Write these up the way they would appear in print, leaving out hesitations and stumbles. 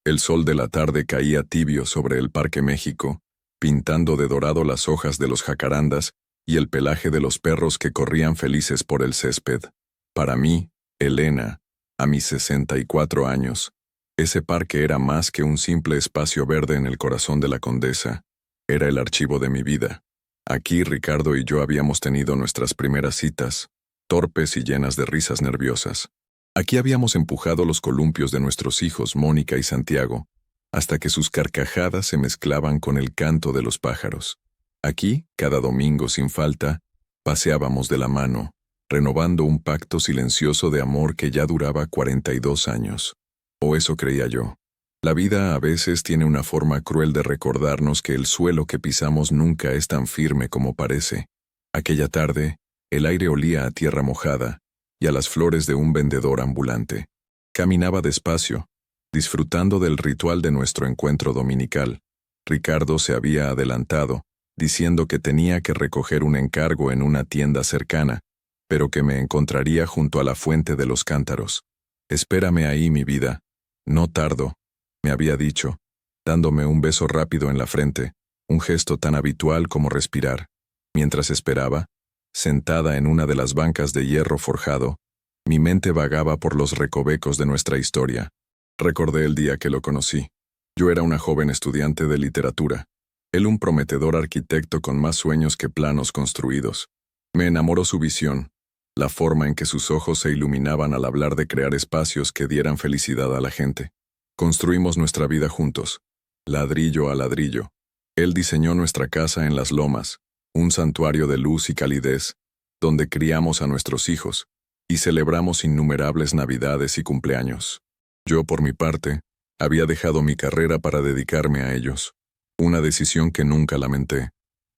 El sol de la tarde caía tibio sobre el Parque México, pintando de dorado las hojas de los jacarandas y el pelaje de los perros que corrían felices por el césped. Para mí, Elena, a mis 64 años, ese parque era más que un simple espacio verde en el corazón de la Condesa. Era el archivo de mi vida. Aquí Ricardo y yo habíamos tenido nuestras primeras citas, torpes y llenas de risas nerviosas. Aquí habíamos empujado los columpios de nuestros hijos, Mónica y Santiago, hasta que sus carcajadas se mezclaban con el canto de los pájaros. Aquí, cada domingo sin falta, paseábamos de la mano, renovando un pacto silencioso de amor que ya duraba 42 años. O eso creía yo. La vida a veces tiene una forma cruel de recordarnos que el suelo que pisamos nunca es tan firme como parece. Aquella tarde, el aire olía a tierra mojada y a las flores de un vendedor ambulante. Caminaba despacio, disfrutando del ritual de nuestro encuentro dominical. Ricardo se había adelantado, diciendo que tenía que recoger un encargo en una tienda cercana, pero que me encontraría junto a la fuente de los cántaros. «Espérame ahí, mi vida. No tardo», me había dicho, dándome un beso rápido en la frente, un gesto tan habitual como respirar. Mientras esperaba, sentada en una de las bancas de hierro forjado, mi mente vagaba por los recovecos de nuestra historia. Recordé el día que lo conocí. Yo era una joven estudiante de literatura, él un prometedor arquitecto con más sueños que planos construidos. Me enamoró su visión, la forma en que sus ojos se iluminaban al hablar de crear espacios que dieran felicidad a la gente. Construimos nuestra vida juntos, ladrillo a ladrillo. Él diseñó nuestra casa en las lomas, un santuario de luz y calidez, donde criamos a nuestros hijos y celebramos innumerables navidades y cumpleaños. Yo, por mi parte, había dejado mi carrera para dedicarme a ellos, una decisión que nunca lamenté.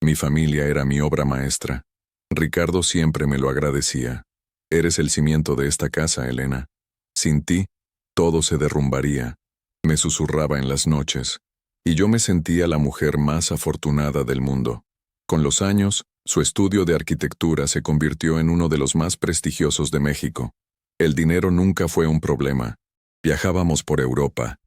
Mi familia era mi obra maestra. Ricardo siempre me lo agradecía. «Eres el cimiento de esta casa, Elena. Sin ti, todo se derrumbaría», me susurraba en las noches, y yo me sentía la mujer más afortunada del mundo. Con los años, su estudio de arquitectura se convirtió en uno de los más prestigiosos de México. El dinero nunca fue un problema. Viajábamos por Europa,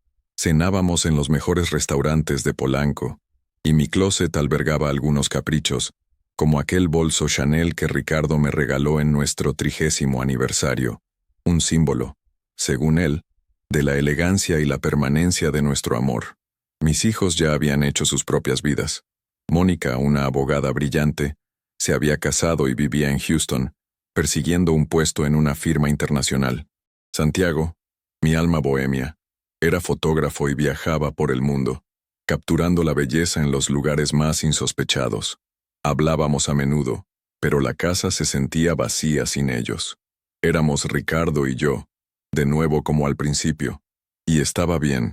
cenábamos en los mejores restaurantes de Polanco, y mi closet albergaba algunos caprichos, como aquel bolso Chanel que Ricardo me regaló en nuestro 30º aniversario, un símbolo, según él, de la elegancia y la permanencia de nuestro amor. Mis hijos ya habían hecho sus propias vidas. Mónica, una abogada brillante, se había casado y vivía en Houston, persiguiendo un puesto en una firma internacional. Santiago, mi alma bohemia, era fotógrafo y viajaba por el mundo, capturando la belleza en los lugares más insospechados. Hablábamos a menudo, pero la casa se sentía vacía sin ellos. Éramos Ricardo y yo, de nuevo como al principio, y estaba bien.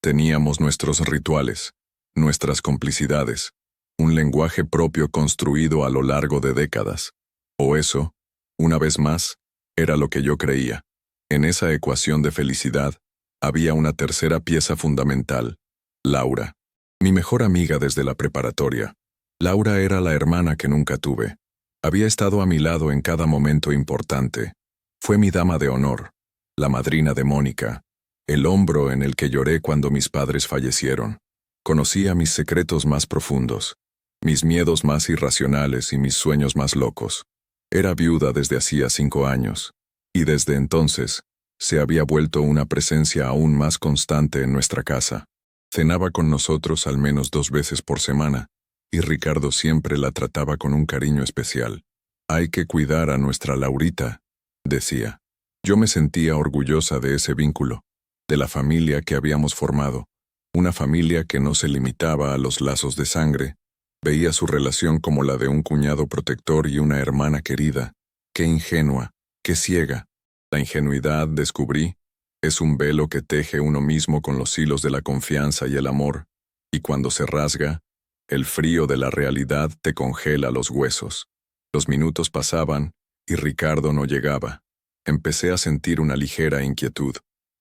Teníamos nuestros rituales, nuestras complicidades, un lenguaje propio construido a lo largo de décadas. O eso, una vez más, era lo que yo creía. En esa ecuación de felicidad, había una tercera pieza fundamental: Laura. Mi mejor amiga desde la preparatoria. Laura era la hermana que nunca tuve. Había estado a mi lado en cada momento importante. Fue mi dama de honor, la madrina de Mónica, el hombro en el que lloré cuando mis padres fallecieron. Conocía mis secretos más profundos, mis miedos más irracionales y mis sueños más locos. Era viuda desde hacía 5 años, y desde entonces se había vuelto una presencia aún más constante en nuestra casa. Cenaba con nosotros al menos 2 veces por semana, y Ricardo siempre la trataba con un cariño especial. «Hay que cuidar a nuestra Laurita», decía. Yo me sentía orgullosa de ese vínculo, de la familia que habíamos formado, una familia que no se limitaba a los lazos de sangre. Veía su relación como la de un cuñado protector y una hermana querida. Qué ingenua, qué ciega. La ingenuidad, descubrí, es un velo que teje uno mismo con los hilos de la confianza y el amor, y cuando se rasga, el frío de la realidad te congela los huesos. Los minutos pasaban, y Ricardo no llegaba. Empecé a sentir una ligera inquietud.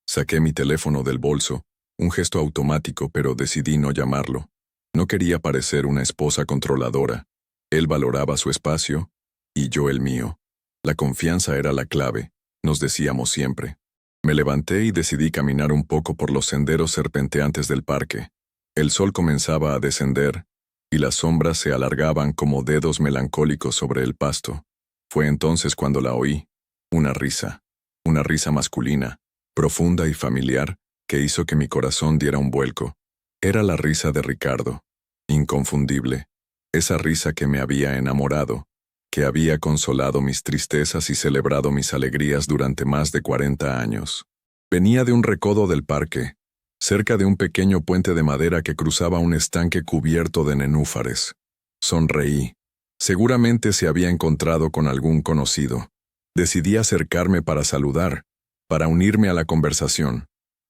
Saqué mi teléfono del bolso, un gesto automático, pero decidí no llamarlo. No quería parecer una esposa controladora. Él valoraba su espacio, y yo el mío. La confianza era la clave, nos decíamos siempre. Me levanté y decidí caminar un poco por los senderos serpenteantes del parque. El sol comenzaba a descender, y las sombras se alargaban como dedos melancólicos sobre el pasto. Fue entonces cuando la oí, una risa masculina, profunda y familiar, que hizo que mi corazón diera un vuelco. Era la risa de Ricardo, inconfundible, esa risa que me había enamorado, que había consolado mis tristezas y celebrado mis alegrías durante más de 40 años. Venía de un recodo del parque, cerca de un pequeño puente de madera que cruzaba un estanque cubierto de nenúfares. Sonreí. Seguramente se había encontrado con algún conocido. Decidí acercarme para saludar, para unirme a la conversación.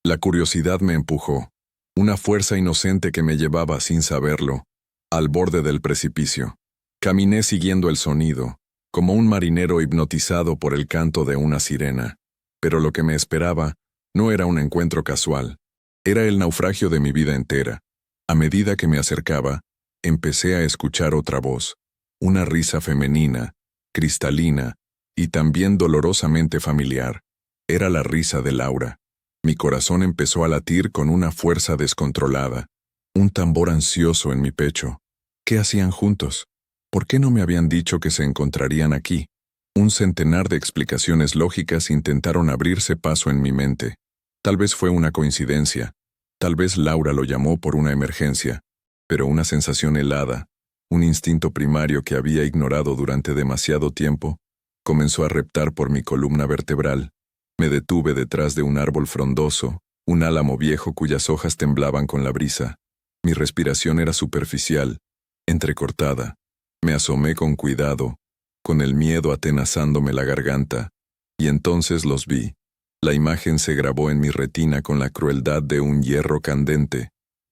La curiosidad me empujó, una fuerza inocente que me llevaba sin saberlo, al borde del precipicio. Caminé siguiendo el sonido, como un marinero hipnotizado por el canto de una sirena. Pero lo que me esperaba no era un encuentro casual. Era el naufragio de mi vida entera. A medida que me acercaba, empecé a escuchar otra voz, una risa femenina, cristalina, y también dolorosamente familiar. Era la risa de Laura. Mi corazón empezó a latir con una fuerza descontrolada, un tambor ansioso en mi pecho. ¿Qué hacían juntos? ¿Por qué no me habían dicho que se encontrarían aquí? Un centenar de explicaciones lógicas intentaron abrirse paso en mi mente. Tal vez fue una coincidencia, tal vez Laura lo llamó por una emergencia, pero una sensación helada, un instinto primario que había ignorado durante demasiado tiempo, comenzó a reptar por mi columna vertebral. Me detuve detrás de un árbol frondoso, un álamo viejo cuyas hojas temblaban con la brisa. Mi respiración era superficial, entrecortada. Me asomé con cuidado, con el miedo atenazándome la garganta, y entonces los vi. La imagen se grabó en mi retina con la crueldad de un hierro candente.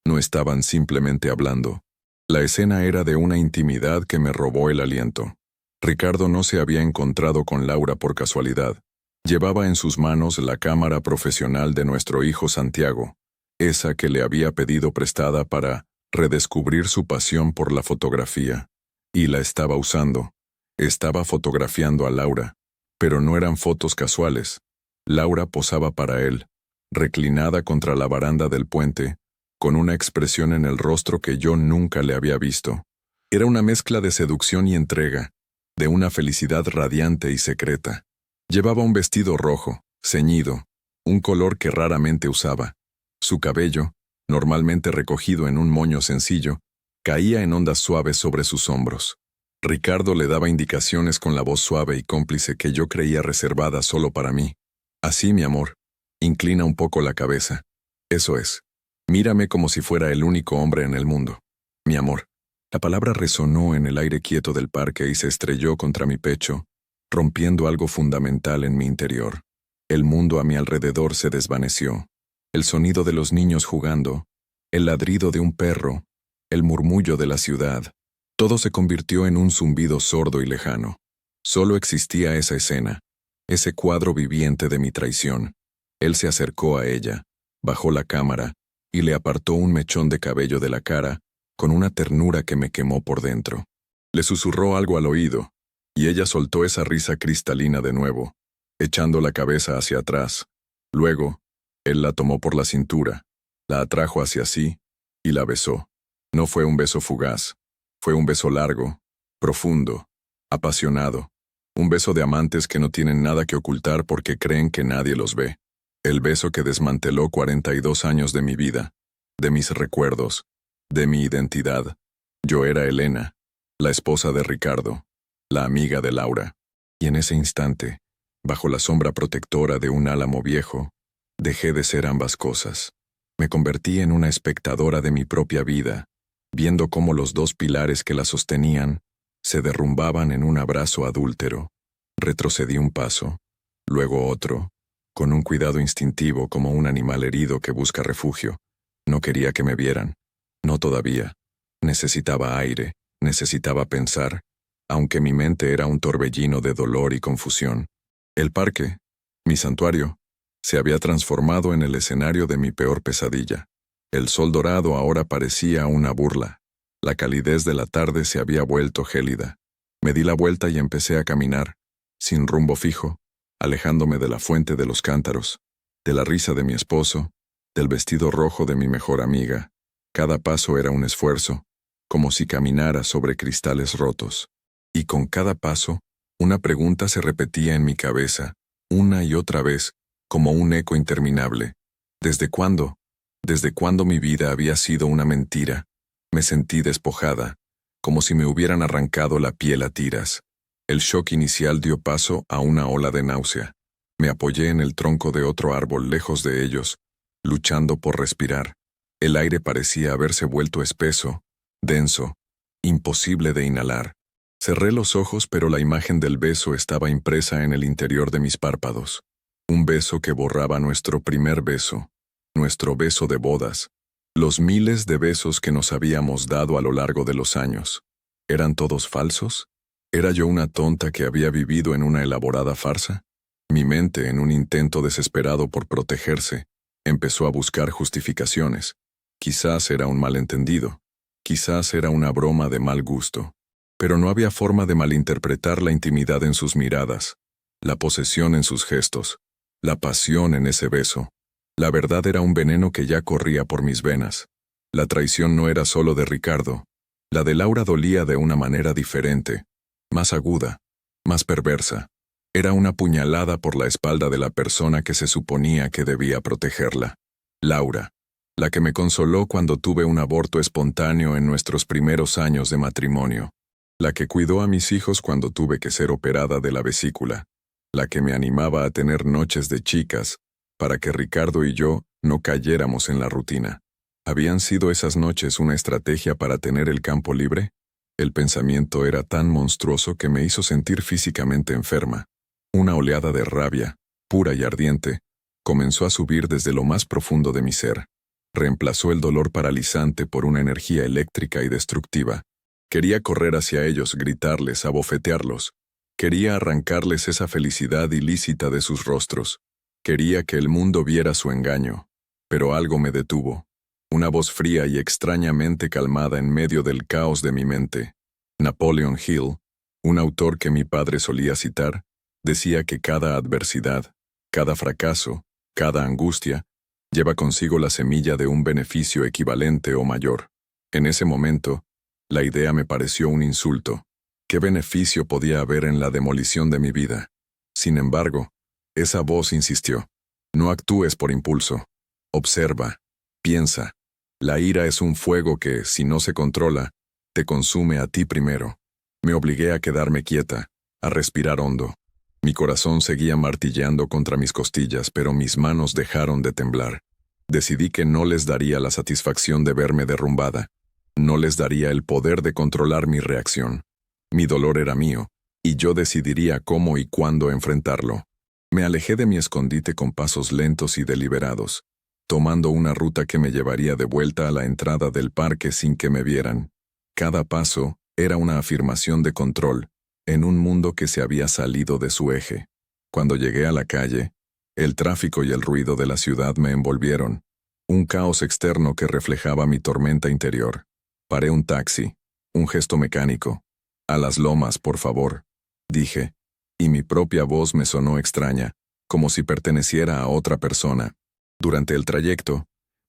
No estaban simplemente hablando. La escena era de una intimidad que me robó el aliento. Ricardo no se había encontrado con Laura por casualidad. Llevaba en sus manos la cámara profesional de nuestro hijo Santiago, esa que le había pedido prestada para redescubrir su pasión por la fotografía. Y la estaba usando. Estaba fotografiando a Laura. Pero no eran fotos casuales. Laura posaba para él, reclinada contra la baranda del puente, con una expresión en el rostro que yo nunca le había visto. Era una mezcla de seducción y entrega, de una felicidad radiante y secreta. Llevaba un vestido rojo, ceñido, un color que raramente usaba. Su cabello, normalmente recogido en un moño sencillo, caía en ondas suaves sobre sus hombros. Ricardo le daba indicaciones con la voz suave y cómplice que yo creía reservada solo para mí. Así, mi amor, inclina un poco la cabeza. Eso es. Mírame como si fuera el único hombre en el mundo. Mi amor. La palabra resonó en el aire quieto del parque y se estrelló contra mi pecho, rompiendo algo fundamental en mi interior. El mundo a mi alrededor se desvaneció. El sonido de los niños jugando, el ladrido de un perro, el murmullo de la ciudad, todo se convirtió en un zumbido sordo y lejano. Solo existía esa escena, ese cuadro viviente de mi traición. Él se acercó a ella, bajó la cámara y le apartó un mechón de cabello de la cara con una ternura que me quemó por dentro. Le susurró algo al oído, y ella soltó esa risa cristalina de nuevo, echando la cabeza hacia atrás. Luego, él la tomó por la cintura, la atrajo hacia sí y la besó. No fue un beso fugaz, fue un beso largo, profundo, apasionado, un beso de amantes que no tienen nada que ocultar porque creen que nadie los ve. El beso que desmanteló 42 años de mi vida, de mis recuerdos, de mi identidad. Yo era Elena, la esposa de Ricardo, la amiga de Laura. Y en ese instante, bajo la sombra protectora de un álamo viejo, dejé de ser ambas cosas. Me convertí en una espectadora de mi propia vida, viendo cómo los dos pilares que la sostenían se derrumbaban en un abrazo adúltero. Retrocedí un paso, luego otro, con un cuidado instintivo como un animal herido que busca refugio. No quería que me vieran. No todavía. Necesitaba aire, necesitaba pensar, aunque mi mente era un torbellino de dolor y confusión. El parque, mi santuario, se había transformado en el escenario de mi peor pesadilla. El sol dorado ahora parecía una burla. La calidez de la tarde se había vuelto gélida. Me di la vuelta y empecé a caminar, sin rumbo fijo, alejándome de la fuente de los cántaros. de la risa de mi esposo, del vestido rojo de mi mejor amiga. Cada paso era un esfuerzo, como si caminara sobre cristales rotos. Y con cada paso, una pregunta se repetía en mi cabeza, una y otra vez, como un eco interminable. ¿Desde cuándo? ¿Desde cuándo mi vida había sido una mentira? Me sentí despojada, como si me hubieran arrancado la piel a tiras. El shock inicial dio paso a una ola de náusea. Me apoyé en el tronco de otro árbol lejos de ellos, luchando por respirar. El aire parecía haberse vuelto espeso, denso, imposible de inhalar. Cerré los ojos, pero la imagen del beso estaba impresa en el interior de mis párpados. Un beso que borraba nuestro primer beso, nuestro beso de bodas, los miles de besos que nos habíamos dado a lo largo de los años. ¿Eran todos falsos? ¿Era yo una tonta que había vivido en una elaborada farsa? Mi mente, en un intento desesperado por protegerse, empezó a buscar justificaciones. Quizás era un malentendido, quizás era una broma de mal gusto. Pero no había forma de malinterpretar la intimidad en sus miradas, la posesión en sus gestos, la pasión en ese beso. La verdad era un veneno que ya corría por mis venas. La traición no era solo de Ricardo. La de Laura dolía de una manera diferente, más aguda, más perversa. Era una puñalada por la espalda de la persona que se suponía que debía protegerla. Laura, la que me consoló cuando tuve un aborto espontáneo en nuestros primeros años de matrimonio. La que cuidó a mis hijos cuando tuve que ser operada de la vesícula. La que me animaba a tener noches de chicas, para que Ricardo y yo no cayéramos en la rutina. ¿Habían sido esas noches una estrategia para tener el campo libre? El pensamiento era tan monstruoso que me hizo sentir físicamente enferma. Una oleada de rabia, pura y ardiente, comenzó a subir desde lo más profundo de mi ser. Reemplazó el dolor paralizante por una energía eléctrica y destructiva. Quería correr hacia ellos, gritarles, abofetearlos. Quería arrancarles esa felicidad ilícita de sus rostros. Quería que el mundo viera su engaño. Pero algo me detuvo. Una voz fría y extrañamente calmada en medio del caos de mi mente. Napoleon Hill, un autor que mi padre solía citar, decía que cada adversidad, cada fracaso, cada angustia, lleva consigo la semilla de un beneficio equivalente o mayor. En ese momento, la idea me pareció un insulto. ¿Qué beneficio podía haber en la demolición de mi vida? Sin embargo, esa voz insistió. No actúes por impulso. Observa. Piensa. La ira es un fuego que, si no se controla, te consume a ti primero. Me obligué a quedarme quieta, a respirar hondo. Mi corazón seguía martilleando contra mis costillas, pero mis manos dejaron de temblar. Decidí que no les daría la satisfacción de verme derrumbada. No les daría el poder de controlar mi reacción. Mi dolor era mío, y yo decidiría cómo y cuándo enfrentarlo. Me alejé de mi escondite con pasos lentos y deliberados, tomando una ruta que me llevaría de vuelta a la entrada del parque sin que me vieran. Cada paso era una afirmación de control, en un mundo que se había salido de su eje. Cuando llegué a la calle, el tráfico y el ruido de la ciudad me envolvieron, un caos externo que reflejaba mi tormenta interior. Paré un taxi, un gesto mecánico. «A las lomas, por favor», dije, y mi propia voz me sonó extraña, como si perteneciera a otra persona. Durante el trayecto,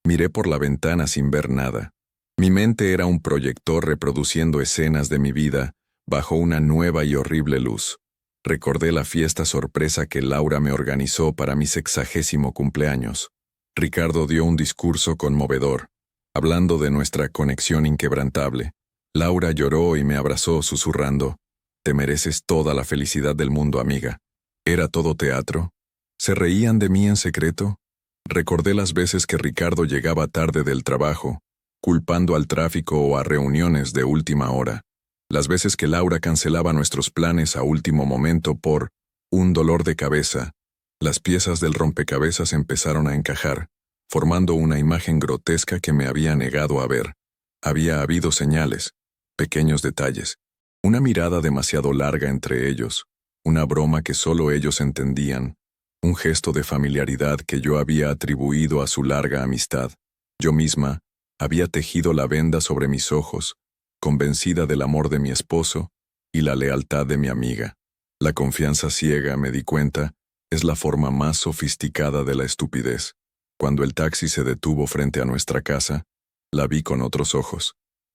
miré por la ventana sin ver nada. Mi mente era un proyector reproduciendo escenas de mi vida bajo una nueva y horrible luz. Recordé la fiesta sorpresa que Laura me organizó para mi 60º cumpleaños. Ricardo dio un discurso conmovedor, hablando de nuestra conexión inquebrantable. Laura lloró y me abrazó susurrando, «Te mereces toda la felicidad del mundo, amiga». ¿Era todo teatro? ¿Se reían de mí en secreto? Recordé las veces que Ricardo llegaba tarde del trabajo, culpando al tráfico o a reuniones de última hora. Las veces que Laura cancelaba nuestros planes a último momento por un dolor de cabeza. Las piezas del rompecabezas empezaron a encajar, formando una imagen grotesca que me había negado a ver. Había habido señales, pequeños detalles, una mirada demasiado larga entre ellos, una broma que solo ellos entendían, un gesto de familiaridad que yo había atribuido a su larga amistad. Yo misma había tejido la venda sobre mis ojos, convencida del amor de mi esposo y la lealtad de mi amiga. La confianza ciega, me di cuenta, Es la forma más sofisticada de la estupidez. Cuando el taxi se detuvo frente a nuestra casa, la vi con otros ojos.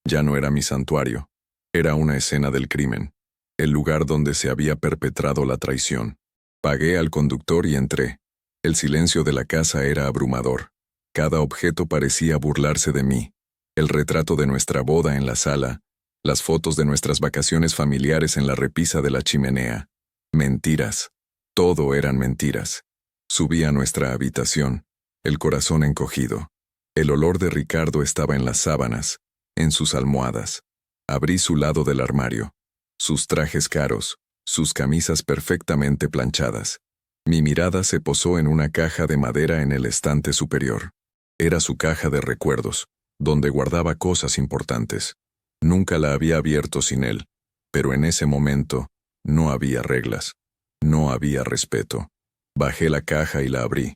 Ya no era mi santuario. Era una escena del crimen. El lugar donde se había perpetrado la traición. Pagué al conductor y entré. El silencio de la casa era abrumador. Cada objeto parecía burlarse de mí. El retrato de nuestra boda en la sala, las fotos de nuestras vacaciones familiares en la repisa de la chimenea. Mentiras. Todo eran mentiras. Subí a nuestra habitación, el corazón encogido. El olor de Ricardo estaba en las sábanas, en sus almohadas. Abrí su lado del armario. Sus trajes caros, sus camisas perfectamente planchadas. Mi mirada se posó en una caja de madera en el estante superior. Era su caja de recuerdos, donde guardaba cosas importantes. Nunca la había abierto sin él, pero en ese momento no había reglas. No había respeto. Bajé la caja y la abrí.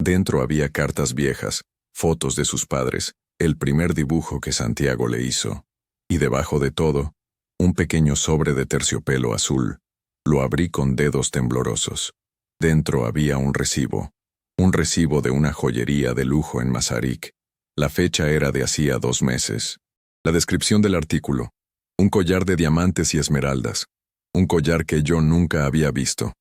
Dentro había cartas viejas, fotos de sus padres, el primer dibujo que Santiago le hizo. Y debajo de todo, un pequeño sobre de terciopelo azul. Lo abrí con dedos temblorosos. Dentro había un recibo de una joyería de lujo en Mazarik. La fecha era de hacía 2 meses. La descripción del artículo: un collar de diamantes y esmeraldas, un collar que yo nunca había visto.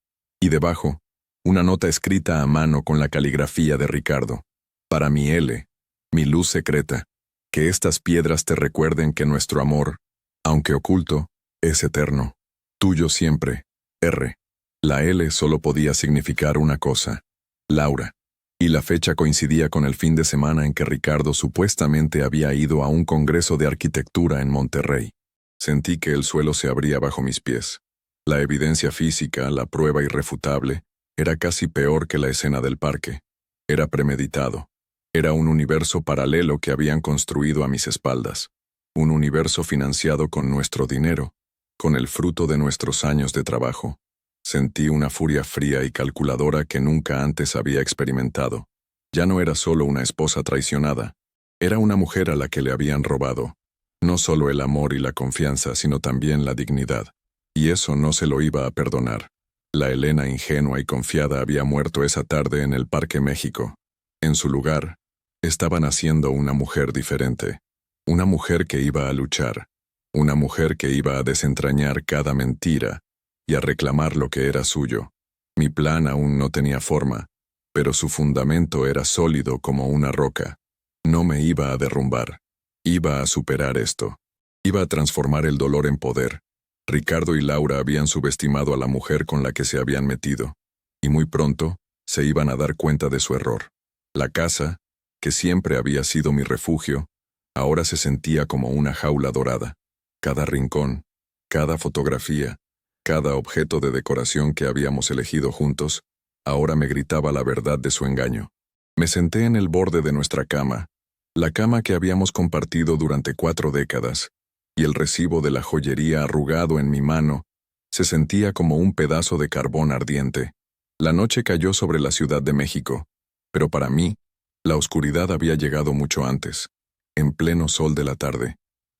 Y debajo, una nota escrita a mano con la caligrafía de Ricardo. Para mi L, mi luz secreta, que estas piedras te recuerden que nuestro amor, aunque oculto, es eterno. Tuyo siempre, R. La L solo podía significar una cosa: Laura. Y la fecha coincidía con el fin de semana en que Ricardo supuestamente había ido a un congreso de arquitectura en Monterrey. Sentí que el suelo se abría bajo mis pies. La evidencia física, la prueba irrefutable, era casi peor que la escena del parque. Era premeditado. Era un universo paralelo que habían construido a mis espaldas. Un universo financiado con nuestro dinero, con el fruto de nuestros años de trabajo. Sentí una furia fría y calculadora que nunca antes había experimentado. Ya no era solo una esposa traicionada. Era una mujer a la que le habían robado. No solo el amor y la confianza, sino también la dignidad. Y eso no se lo iba a perdonar. La Elena ingenua y confiada había muerto esa tarde en el Parque México. En su lugar, estaba naciendo una mujer diferente. Una mujer que iba a luchar. Una mujer que iba a desentrañar cada mentira y a reclamar lo que era suyo. Mi plan aún no tenía forma, pero su fundamento era sólido como una roca. No me iba a derrumbar. Iba a superar esto. Iba a transformar el dolor en poder. Ricardo y Laura habían subestimado a la mujer con la que se habían metido, y muy pronto se iban a dar cuenta de su error. La casa, que siempre había sido mi refugio, ahora se sentía como una jaula dorada. Cada rincón, cada fotografía, cada objeto de decoración que habíamos elegido juntos, ahora me gritaba la verdad de su engaño. Me senté en el borde de nuestra cama, la cama que habíamos compartido durante 4 décadas, y el recibo de la joyería arrugado en mi mano se sentía como un pedazo de carbón ardiente. La noche cayó sobre la Ciudad de México, pero para mí, la oscuridad había llegado mucho antes, en pleno sol de la tarde.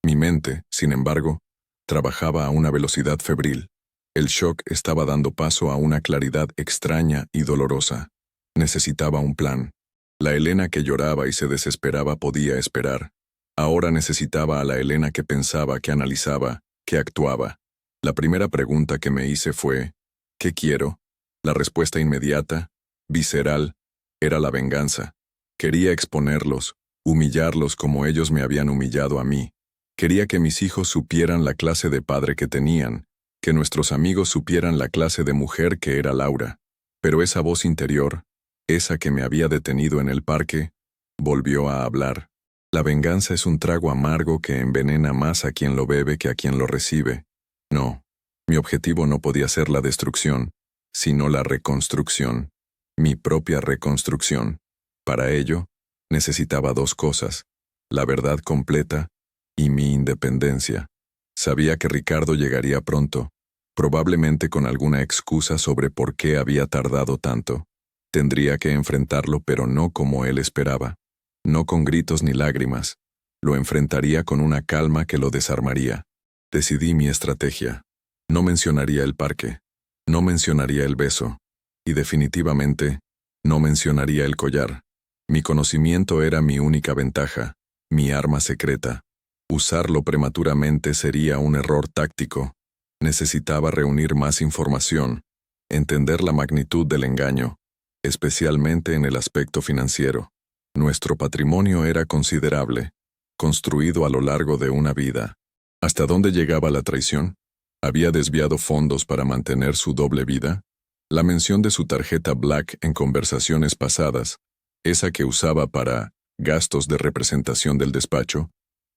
Mi mente, sin embargo, trabajaba a una velocidad febril. El shock estaba dando paso a una claridad extraña y dolorosa. Necesitaba un plan. La Elena que lloraba y se desesperaba podía esperar. Ahora necesitaba a la Elena que pensaba, que analizaba, que actuaba. La primera pregunta que me hice fue: ¿qué quiero? La respuesta inmediata, visceral, era la venganza. Quería exponerlos, humillarlos como ellos me habían humillado a mí. Quería que mis hijos supieran la clase de padre que tenían, que nuestros amigos supieran la clase de mujer que era Laura. Pero esa voz interior, esa que me había detenido en el parque, volvió a hablar. La venganza es un trago amargo que envenena más a quien lo bebe que a quien lo recibe. No, mi objetivo no podía ser la destrucción, sino la reconstrucción, mi propia reconstrucción. Para ello, necesitaba 2 cosas: la verdad completa y mi independencia. Sabía que Ricardo llegaría pronto, probablemente con alguna excusa sobre por qué había tardado tanto. Tendría que enfrentarlo, pero no como él esperaba. No con gritos ni lágrimas. Lo enfrentaría con una calma que lo desarmaría. Decidí mi estrategia. No mencionaría el parque. No mencionaría el beso. Y definitivamente, no mencionaría el collar. Mi conocimiento era mi única ventaja, mi arma secreta. Usarlo prematuramente sería un error táctico. Necesitaba reunir más información, entender la magnitud del engaño, especialmente en el aspecto financiero. Nuestro patrimonio era considerable, construido a lo largo de una vida. ¿Hasta dónde llegaba la traición? ¿Había desviado fondos para mantener su doble vida? La mención de su tarjeta Black en conversaciones pasadas, esa que usaba para gastos de representación del despacho,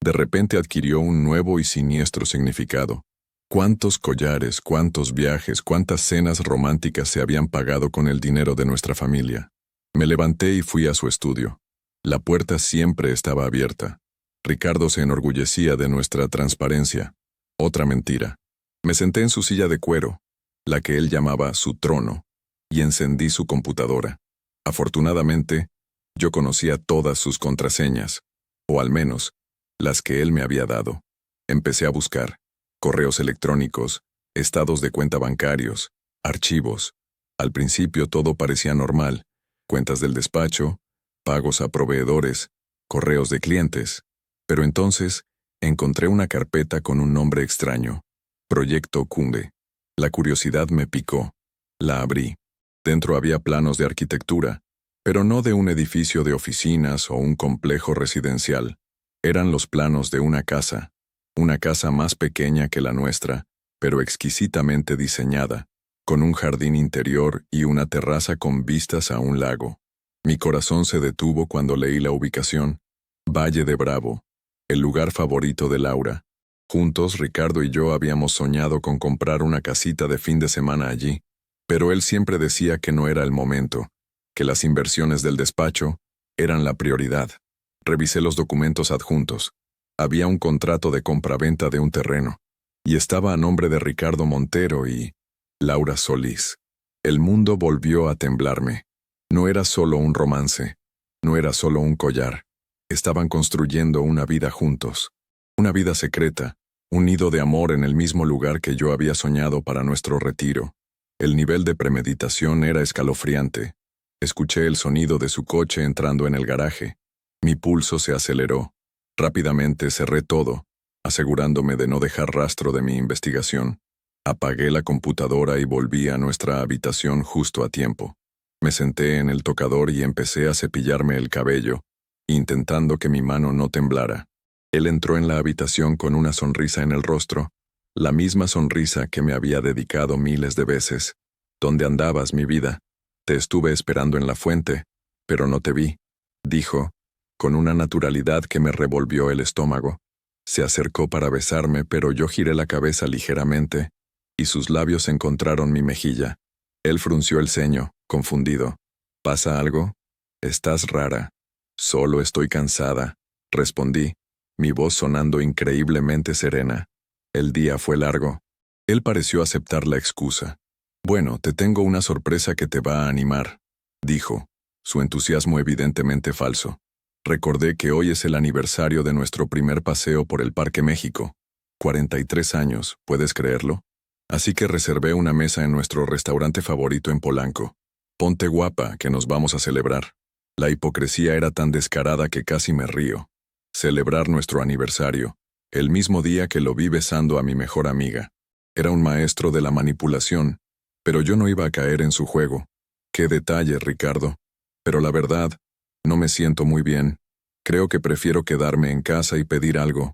de repente adquirió un nuevo y siniestro significado. ¿Cuántos collares, cuántos viajes, cuántas cenas románticas se habían pagado con el dinero de nuestra familia? Me levanté y fui a su estudio. La puerta siempre estaba abierta. Ricardo se enorgullecía de nuestra transparencia. Otra mentira. Me senté en su silla de cuero, la que él llamaba su trono, y encendí su computadora. Afortunadamente, yo conocía todas sus contraseñas, o al menos, las que él me había dado. Empecé a buscar correos electrónicos, estados de cuenta bancarios, archivos. Al principio todo parecía normal: cuentas del despacho, pagos a proveedores, correos de clientes. Pero entonces, encontré una carpeta con un nombre extraño: Proyecto Cunde. La curiosidad me picó. La abrí. Dentro había planos de arquitectura, pero no de un edificio de oficinas o un complejo residencial. Eran los planos de una casa más pequeña que la nuestra, pero exquisitamente diseñada, con un jardín interior y una terraza con vistas a un lago. Mi corazón se detuvo cuando leí la ubicación: Valle de Bravo, el lugar favorito de Laura. Juntos, Ricardo y yo habíamos soñado con comprar una casita de fin de semana allí, pero él siempre decía que no era el momento, que las inversiones del despacho eran la prioridad. Revisé los documentos adjuntos. Había un contrato de compraventa de un terreno, y estaba a nombre de Ricardo Montero y Laura Solís. El mundo volvió a temblarme. No era solo un romance, no era solo un collar. Estaban construyendo una vida juntos, una vida secreta, un nido de amor en el mismo lugar que yo había soñado para nuestro retiro. El nivel de premeditación era escalofriante. Escuché el sonido de su coche entrando en el garaje. Mi pulso se aceleró. Rápidamente cerré todo, asegurándome de no dejar rastro de mi investigación. Apagué la computadora y volví a nuestra habitación justo a tiempo. Me senté en el tocador y empecé a cepillarme el cabello, intentando que mi mano no temblara. Él entró en la habitación con una sonrisa en el rostro, la misma sonrisa que me había dedicado miles de veces. ¿Dónde andabas, mi vida? Te estuve esperando en la fuente, pero no te vi, dijo, con una naturalidad que me revolvió el estómago. Se acercó para besarme, pero yo giré la cabeza ligeramente, y sus labios encontraron mi mejilla. Él frunció el ceño, confundido. ¿Pasa algo? Estás rara. Solo estoy cansada, respondí, mi voz sonando increíblemente serena. El día fue largo. Él pareció aceptar la excusa. Bueno, te tengo una sorpresa que te va a animar, dijo, su entusiasmo evidentemente falso. Recordé que hoy es el aniversario de nuestro primer paseo por el Parque México. 43 años, ¿puedes creerlo? Así que reservé una mesa en nuestro restaurante favorito en Polanco. Ponte guapa, que nos vamos a celebrar. La hipocresía era tan descarada que casi me río. Celebrar nuestro aniversario, el mismo día que lo vi besando a mi mejor amiga. Era un maestro de la manipulación, pero yo no iba a caer en su juego. Qué detalle, Ricardo. Pero la verdad, no me siento muy bien. Creo que prefiero quedarme en casa y pedir algo,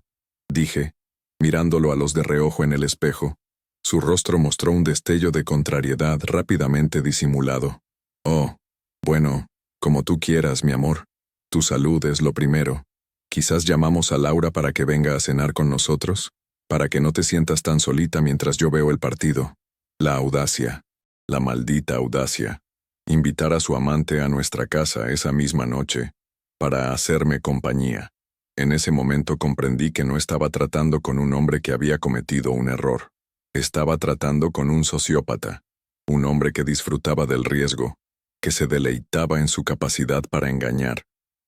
dije, mirándolo a los de reojo en el espejo. Su rostro mostró un destello de contrariedad rápidamente disimulado. Oh, bueno, como tú quieras, mi amor. Tu salud es lo primero. Quizás llamamos a Laura para que venga a cenar con nosotros, para que no te sientas tan solita mientras yo veo el partido. La audacia, la maldita audacia. Invitar a su amante a nuestra casa esa misma noche, para hacerme compañía. En ese momento comprendí que no estaba tratando con un hombre que había cometido un error. Estaba tratando con un sociópata, un hombre que disfrutaba del riesgo, que se deleitaba en su capacidad para engañar.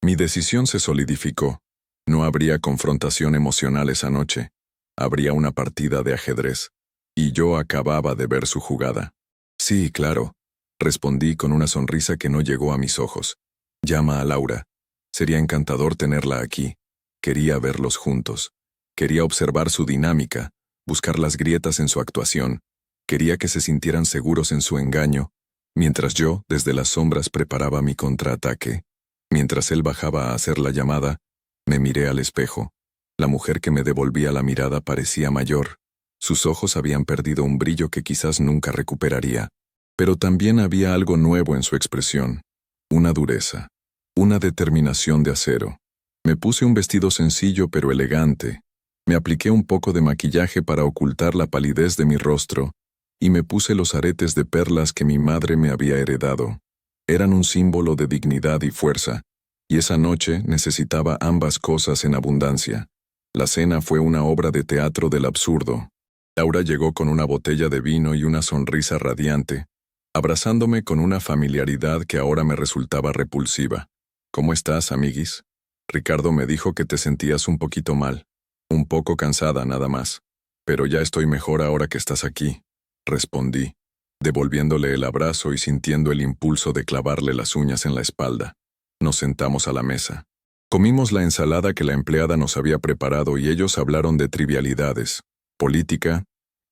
Mi decisión se solidificó. No habría confrontación emocional esa noche. Habría una partida de ajedrez. Y yo acababa de ver su jugada. Sí, claro. respondí con una sonrisa que no llegó a mis ojos. Llama a Laura. Sería encantador tenerla aquí. Quería verlos juntos. Quería observar su dinámica, buscar las grietas en su actuación. Quería que se sintieran seguros en su engaño, mientras yo, desde las sombras, preparaba mi contraataque. Mientras él bajaba a hacer la llamada, me miré al espejo. La mujer que me devolvía la mirada parecía mayor. Sus ojos habían perdido un brillo que quizás nunca recuperaría. Pero también había algo nuevo en su expresión. Una dureza. Una determinación de acero. Me puse un vestido sencillo pero elegante. Me apliqué un poco de maquillaje para ocultar la palidez de mi rostro, y me puse los aretes de perlas que mi madre me había heredado. Eran un símbolo de dignidad y fuerza, y esa noche necesitaba ambas cosas en abundancia. La cena fue una obra de teatro del absurdo. Laura llegó con una botella de vino y una sonrisa radiante, abrazándome con una familiaridad que ahora me resultaba repulsiva. ¿Cómo estás, amiguis? Ricardo me dijo que te sentías un poquito mal. Un poco cansada, nada más. Pero ya estoy mejor ahora que estás aquí, respondí, devolviéndole el abrazo y sintiendo el impulso de clavarle las uñas en la espalda. Nos sentamos a la mesa. Comimos la ensalada que la empleada nos había preparado y ellos hablaron de trivialidades, política,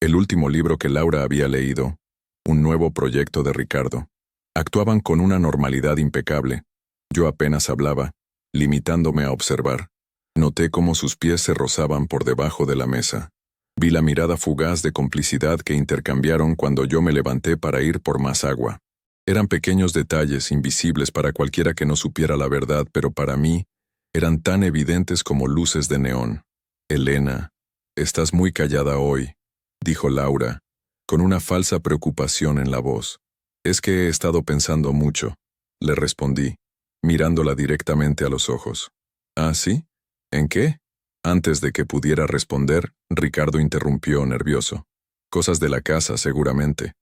el último libro que Laura había leído, un nuevo proyecto de Ricardo. Actuaban con una normalidad impecable. Yo apenas hablaba, limitándome a observar. Noté cómo sus pies se rozaban por debajo de la mesa. Vi la mirada fugaz de complicidad que intercambiaron cuando yo me levanté para ir por más agua. Eran pequeños detalles invisibles para cualquiera que no supiera la verdad, pero para mí eran tan evidentes como luces de neón. Elena, estás muy callada hoy, dijo Laura, con una falsa preocupación en la voz. Es que he estado pensando mucho, le respondí, mirándola directamente a los ojos. ¿Ah, sí? ¿En qué? Antes de que pudiera responder, Ricardo interrumpió nervioso. Cosas de la casa, seguramente.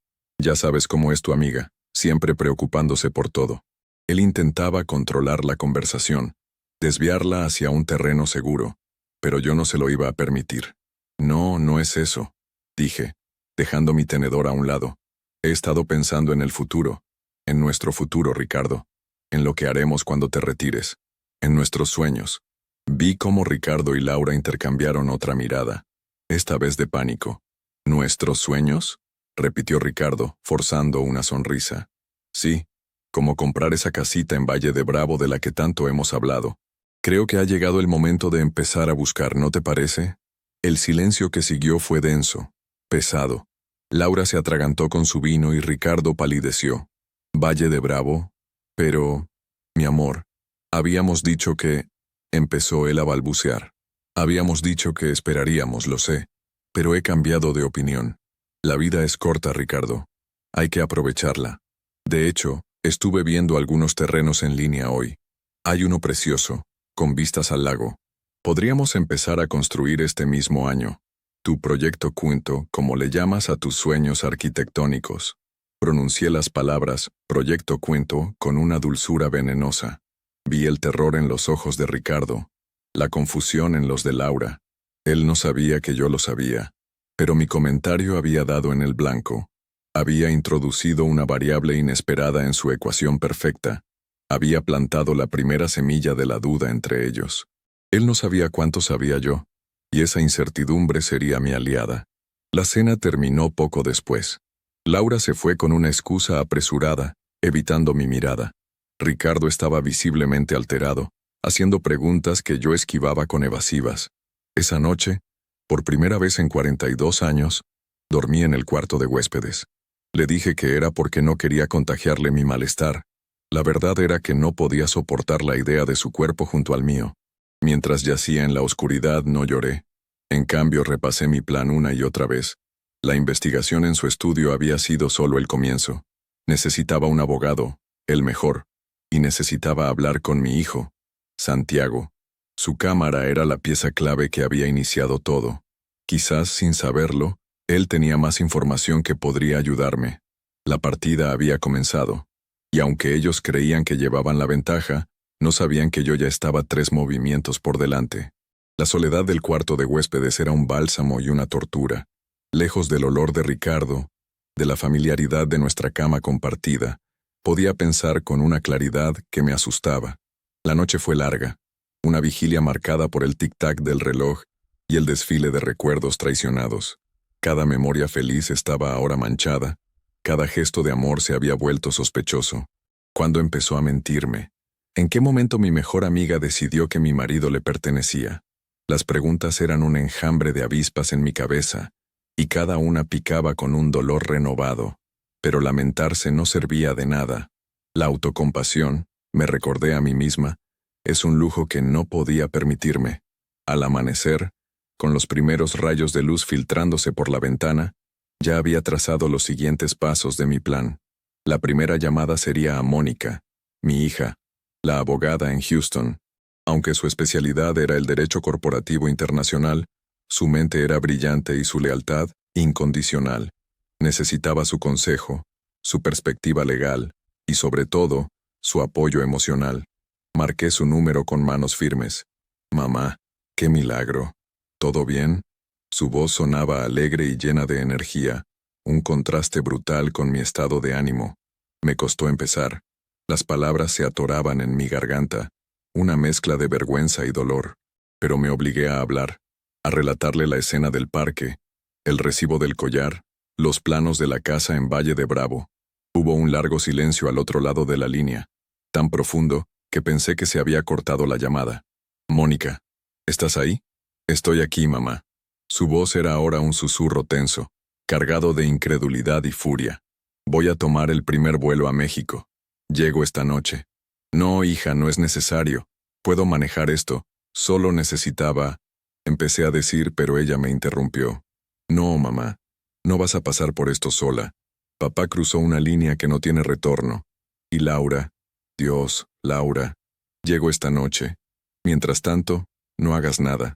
Ya sabes cómo es tu amiga, siempre preocupándose por todo. Él intentaba controlar la conversación, desviarla hacia un terreno seguro, pero yo no se lo iba a permitir. No, no es eso, dije, dejando mi tenedor a un lado. He estado pensando en el futuro, en nuestro futuro, Ricardo, en lo que haremos cuando te retires, en nuestros sueños. Vi cómo Ricardo y Laura intercambiaron otra mirada, esta vez de pánico. ¿Nuestros sueños?, repitió Ricardo, forzando una sonrisa. Sí, como comprar esa casita en Valle de Bravo de la que tanto hemos hablado. Creo que ha llegado el momento de empezar a buscar, ¿no te parece? El silencio que siguió fue denso, pesado. Laura se atragantó con su vino y Ricardo palideció. Valle de Bravo, pero, mi amor, habíamos dicho que... Empezó él a balbucear. Habíamos dicho que esperaríamos, lo sé, pero he cambiado de opinión. La vida es corta, Ricardo. Hay que aprovecharla. De hecho, estuve viendo algunos terrenos en línea hoy. Hay uno precioso, con vistas al lago. Podríamos empezar a construir este mismo año. Tu proyecto Quinto, como le llamas a tus sueños arquitectónicos. Pronuncié las palabras proyecto Quinto con una dulzura venenosa. Vi el terror en los ojos de Ricardo, la confusión en los de Laura. Él no sabía que yo lo sabía, pero mi comentario había dado en el blanco. Había introducido una variable inesperada en su ecuación perfecta. Había plantado la primera semilla de la duda entre ellos. Él no sabía cuánto sabía yo, y esa incertidumbre sería mi aliada. La cena terminó poco después. Laura se fue con una excusa apresurada, evitando mi mirada. Ricardo estaba visiblemente alterado, haciendo preguntas que yo esquivaba con evasivas. Esa noche, por primera vez en 42 años, dormí en el cuarto de huéspedes. Le dije que era porque no quería contagiarle mi malestar. La verdad era que no podía soportar la idea de su cuerpo junto al mío. Mientras yacía en la oscuridad no lloré. En cambio repasé mi plan una y otra vez. La investigación en su estudio había sido solo el comienzo. Necesitaba un abogado, el mejor. Y necesitaba hablar con mi hijo, Santiago. Su cámara era la pieza clave que había iniciado todo. Quizás, sin saberlo, él tenía más información que podría ayudarme. La partida había comenzado, y aunque ellos creían que llevaban la ventaja, no sabían que yo ya estaba 3 movimientos por delante. La soledad del cuarto de huéspedes era un bálsamo y una tortura. Lejos del olor de Ricardo, de la familiaridad de nuestra cama compartida. Podía pensar con una claridad que me asustaba. La noche fue larga, una vigilia marcada por el tic-tac del reloj y el desfile de recuerdos traicionados. Cada memoria feliz estaba ahora manchada, cada gesto de amor se había vuelto sospechoso. ¿Cuándo empezó a mentirme? ¿En qué momento mi mejor amiga decidió que mi marido le pertenecía? Las preguntas eran un enjambre de avispas en mi cabeza, y cada una picaba con un dolor renovado. Pero lamentarse no servía de nada. La autocompasión, me recordé a mí misma, es un lujo que no podía permitirme. Al amanecer, con los primeros rayos de luz filtrándose por la ventana, ya había trazado los siguientes pasos de mi plan. La primera llamada sería a Mónica, mi hija, la abogada en Houston. Aunque su especialidad era el derecho corporativo internacional, su mente era brillante y su lealtad incondicional. Necesitaba su consejo, su perspectiva legal y, sobre todo, su apoyo emocional. Marqué su número con manos firmes. Mamá, qué milagro. ¿Todo bien? Su voz sonaba alegre y llena de energía, un contraste brutal con mi estado de ánimo. Me costó empezar. Las palabras se atoraban en mi garganta, una mezcla de vergüenza y dolor. Pero me obligué a hablar, a relatarle la escena del parque, el recibo del collar, los planos de la casa en Valle de Bravo. Hubo un largo silencio al otro lado de la línea, tan profundo que pensé que se había cortado la llamada. Mónica, ¿estás ahí? Estoy aquí, mamá. Su voz era ahora un susurro tenso, cargado de incredulidad y furia. Voy a tomar el primer vuelo a México. Llego esta noche. No, hija, no es necesario. Puedo manejar esto. Solo necesitaba... Empecé a decir, pero ella me interrumpió. No, mamá. No vas a pasar por esto sola. Papá cruzó una línea que no tiene retorno. Y Laura... Dios, Laura. Llego esta noche. Mientras tanto, no hagas nada.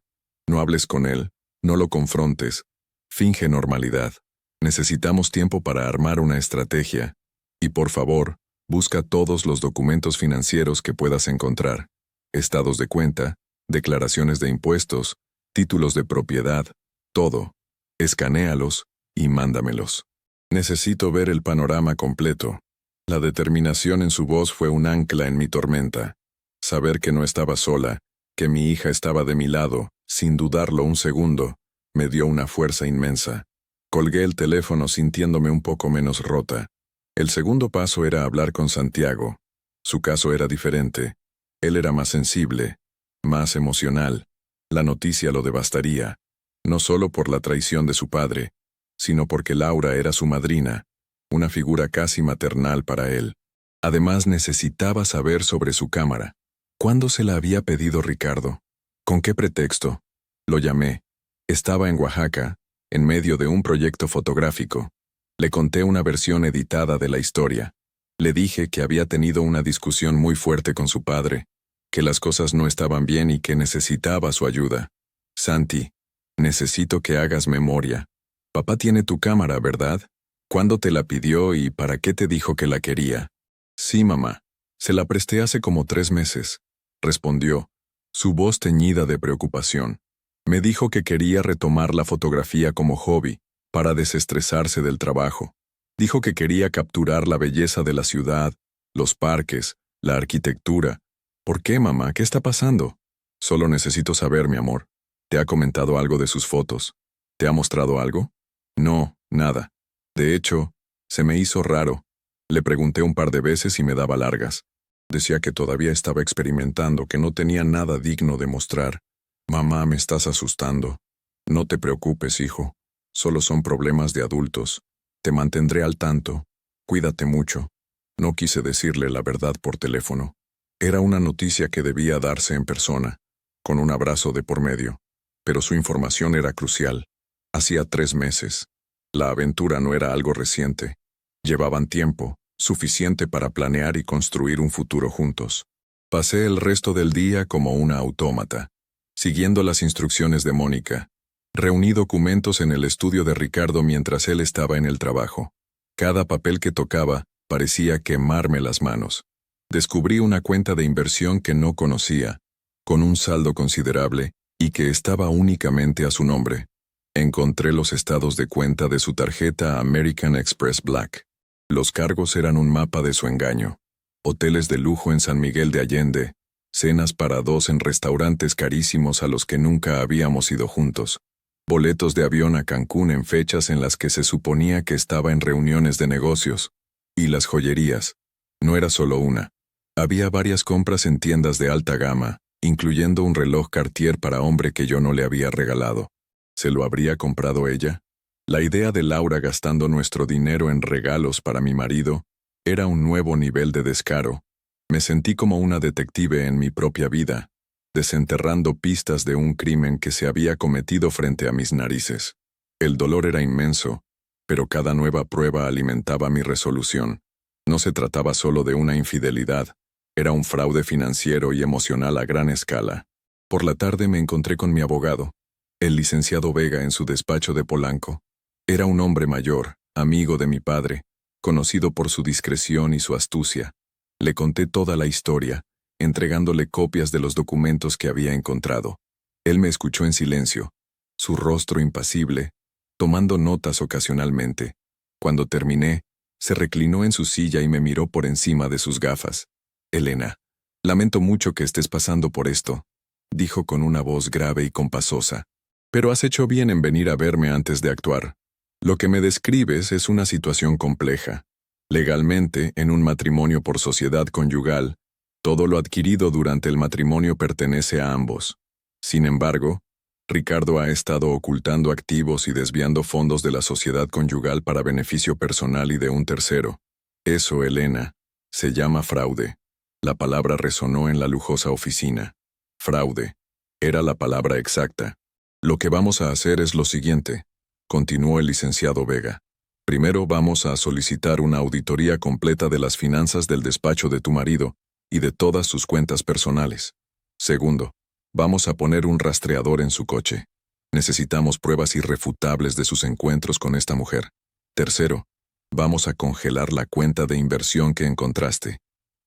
No hables con él. No lo confrontes. Finge normalidad. Necesitamos tiempo para armar una estrategia. Y por favor, busca todos los documentos financieros que puedas encontrar. Estados de cuenta, declaraciones de impuestos, títulos de propiedad, todo. Escanéalos y mándamelos. Necesito ver el panorama completo. La determinación en su voz fue un ancla en mi tormenta. Saber que no estaba sola, que mi hija estaba de mi lado, sin dudarlo un segundo, me dio una fuerza inmensa. Colgué el teléfono sintiéndome un poco menos rota. El segundo paso era hablar con Santiago. Su caso era diferente. Él era más sensible, más emocional. La noticia lo devastaría, no solo por la traición de su padre, sino porque Laura era su madrina, una figura casi maternal para él. Además necesitaba saber sobre su cámara. ¿Cuándo se la había pedido Ricardo? ¿Con qué pretexto? Lo llamé. Estaba en Oaxaca, en medio de un proyecto fotográfico. Le conté una versión editada de la historia. Le dije que había tenido una discusión muy fuerte con su padre, que las cosas no estaban bien y que necesitaba su ayuda. Santi, necesito que hagas memoria. Papá tiene tu cámara, ¿verdad? ¿Cuándo te la pidió y para qué te dijo que la quería? Sí, mamá. Se la presté hace como 3 meses, respondió, su voz teñida de preocupación. Me dijo que quería retomar la fotografía como hobby, para desestresarse del trabajo. Dijo que quería capturar la belleza de la ciudad, los parques, la arquitectura. ¿Por qué, mamá? ¿Qué está pasando? Solo necesito saber, mi amor. ¿Te ha comentado algo de sus fotos? ¿Te ha mostrado algo? No, nada. De hecho, se me hizo raro. Le pregunté un par de veces y me daba largas. Decía que todavía estaba experimentando, que no tenía nada digno de mostrar. Mamá, me estás asustando. No te preocupes, hijo. Solo son problemas de adultos. Te mantendré al tanto. Cuídate mucho. No quise decirle la verdad por teléfono. Era una noticia que debía darse en persona, con un abrazo de por medio. Pero su información era crucial. Hacía 3 meses. La aventura no era algo reciente. Llevaban tiempo, suficiente para planear y construir un futuro juntos. Pasé el resto del día como una autómata, siguiendo las instrucciones de Mónica. Reuní documentos en el estudio de Ricardo mientras él estaba en el trabajo. Cada papel que tocaba parecía quemarme las manos. Descubrí una cuenta de inversión que no conocía, con un saldo considerable y que estaba únicamente a su nombre. Encontré los estados de cuenta de su tarjeta American Express Black. Los cargos eran un mapa de su engaño. Hoteles de lujo en San Miguel de Allende, cenas para dos en restaurantes carísimos a los que nunca habíamos ido juntos, boletos de avión a Cancún en fechas en las que se suponía que estaba en reuniones de negocios, y las joyerías. No era solo una. Había varias compras en tiendas de alta gama, incluyendo un reloj Cartier para hombre que yo no le había regalado. ¿Se lo habría comprado ella? La idea de Laura gastando nuestro dinero en regalos para mi marido era un nuevo nivel de descaro. Me sentí como una detective en mi propia vida, desenterrando pistas de un crimen que se había cometido frente a mis narices. El dolor era inmenso, pero cada nueva prueba alimentaba mi resolución. No se trataba solo de una infidelidad, era un fraude financiero y emocional a gran escala. Por la tarde me encontré con mi abogado, el licenciado Vega, en su despacho de Polanco. Era un hombre mayor, amigo de mi padre, conocido por su discreción y su astucia. Le conté toda la historia, entregándole copias de los documentos que había encontrado. Él me escuchó en silencio, su rostro impasible, tomando notas ocasionalmente. Cuando terminé, se reclinó en su silla y me miró por encima de sus gafas. «Elena, lamento mucho que estés pasando por esto», dijo con una voz grave y compasosa. «Pero has hecho bien en venir a verme antes de actuar. Lo que me describes es una situación compleja. Legalmente, en un matrimonio por sociedad conyugal, todo lo adquirido durante el matrimonio pertenece a ambos. Sin embargo, Ricardo ha estado ocultando activos y desviando fondos de la sociedad conyugal para beneficio personal y de un tercero. Eso, Elena, se llama fraude». La palabra resonó en la lujosa oficina. Fraude. Era la palabra exacta. «Lo que vamos a hacer es lo siguiente», continuó el licenciado Vega. «Primero vamos a solicitar una auditoría completa de las finanzas del despacho de tu marido y de todas sus cuentas personales. Segundo, vamos a poner un rastreador en su coche. Necesitamos pruebas irrefutables de sus encuentros con esta mujer. Tercero, vamos a congelar la cuenta de inversión que encontraste.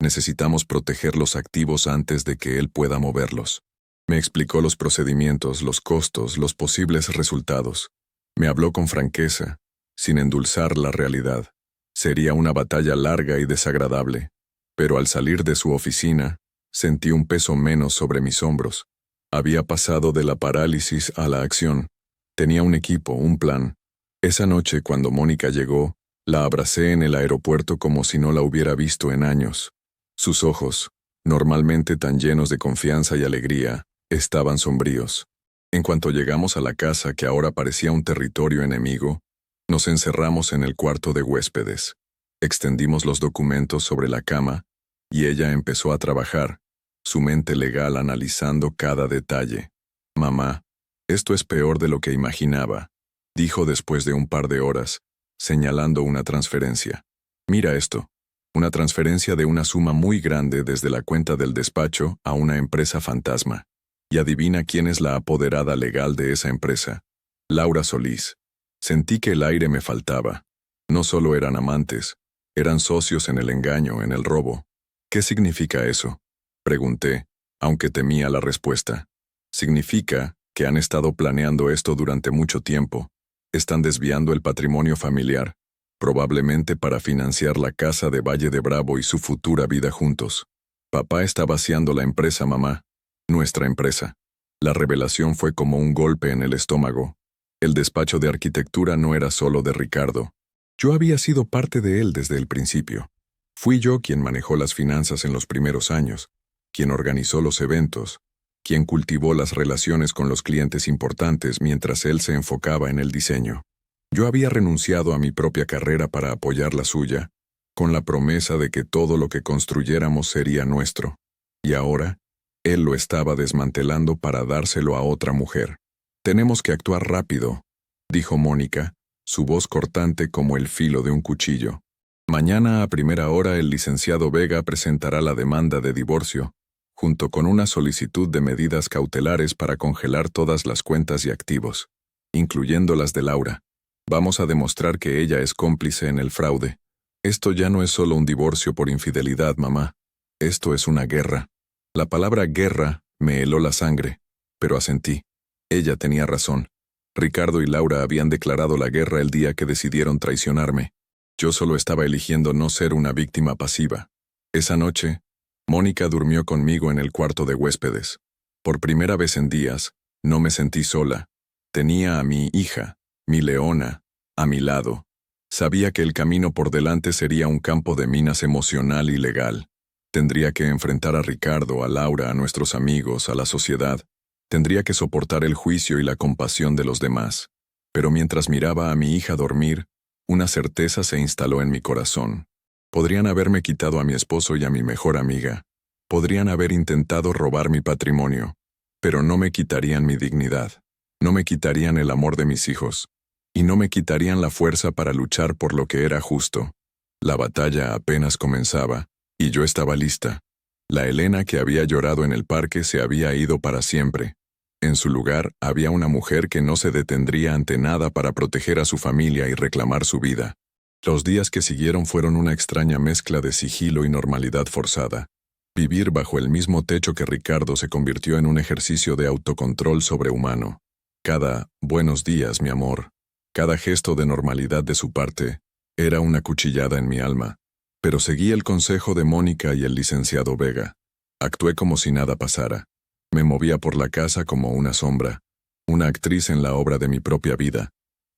Necesitamos proteger los activos antes de que él pueda moverlos». Me explicó los procedimientos, los costos, los posibles resultados. Me habló con franqueza, sin endulzar la realidad. Sería una batalla larga y desagradable, pero al salir de su oficina, sentí un peso menos sobre mis hombros. Había pasado de la parálisis a la acción. Tenía un equipo, un plan. Esa noche, cuando Mónica llegó, la abracé en el aeropuerto como si no la hubiera visto en años. Sus ojos, normalmente tan llenos de confianza y alegría, estaban sombríos. En cuanto llegamos a la casa, que ahora parecía un territorio enemigo, nos encerramos en el cuarto de huéspedes. Extendimos los documentos sobre la cama y ella empezó a trabajar, su mente legal analizando cada detalle. «Mamá, esto es peor de lo que imaginaba», dijo después de un par de horas, señalando una transferencia. «Mira esto. Una transferencia de una suma muy grande desde la cuenta del despacho a una empresa fantasma. Y adivina quién es la apoderada legal de esa empresa. Laura Solís». Sentí que el aire me faltaba. No solo eran amantes, eran socios en el engaño, en el robo. «¿Qué significa eso?», pregunté, aunque temía la respuesta. «Significa que han estado planeando esto durante mucho tiempo. Están desviando el patrimonio familiar, probablemente para financiar la casa de Valle de Bravo y su futura vida juntos. Papá está vaciando la empresa, mamá. Nuestra empresa». La revelación fue como un golpe en el estómago. El despacho de arquitectura no era solo de Ricardo. Yo había sido parte de él desde el principio. Fui yo quien manejó las finanzas en los primeros años, quien organizó los eventos, quien cultivó las relaciones con los clientes importantes mientras él se enfocaba en el diseño. Yo había renunciado a mi propia carrera para apoyar la suya, con la promesa de que todo lo que construyéramos sería nuestro. Y ahora, él lo estaba desmantelando para dárselo a otra mujer. «Tenemos que actuar rápido», dijo Mónica, su voz cortante como el filo de un cuchillo. «Mañana a primera hora el licenciado Vega presentará la demanda de divorcio, junto con una solicitud de medidas cautelares para congelar todas las cuentas y activos, incluyendo las de Laura. Vamos a demostrar que ella es cómplice en el fraude. Esto ya no es solo un divorcio por infidelidad, mamá. Esto es una guerra». La palabra guerra me heló la sangre, pero asentí. Ella tenía razón. Ricardo y Laura habían declarado la guerra el día que decidieron traicionarme. Yo solo estaba eligiendo no ser una víctima pasiva. Esa noche, Mónica durmió conmigo en el cuarto de huéspedes. Por primera vez en días, no me sentí sola. Tenía a mi hija, mi leona, a mi lado. Sabía que el camino por delante sería un campo de minas emocional y legal. Tendría que enfrentar a Ricardo, a Laura, a nuestros amigos, a la sociedad. Tendría que soportar el juicio y la compasión de los demás. Pero mientras miraba a mi hija dormir, una certeza se instaló en mi corazón. Podrían haberme quitado a mi esposo y a mi mejor amiga. Podrían haber intentado robar mi patrimonio. Pero no me quitarían mi dignidad. No me quitarían el amor de mis hijos. Y no me quitarían la fuerza para luchar por lo que era justo. La batalla apenas comenzaba, y yo estaba lista. La Elena que había llorado en el parque se había ido para siempre. En su lugar había una mujer que no se detendría ante nada para proteger a su familia y reclamar su vida. Los días que siguieron fueron una extraña mezcla de sigilo y normalidad forzada. Vivir bajo el mismo techo que Ricardo se convirtió en un ejercicio de autocontrol sobrehumano. Cada «buenos días, mi amor», cada gesto de normalidad de su parte, era una cuchillada en mi alma. Pero seguí el consejo de Mónica y el licenciado Vega. Actué como si nada pasara. Me movía por la casa como una sombra, una actriz en la obra de mi propia vida,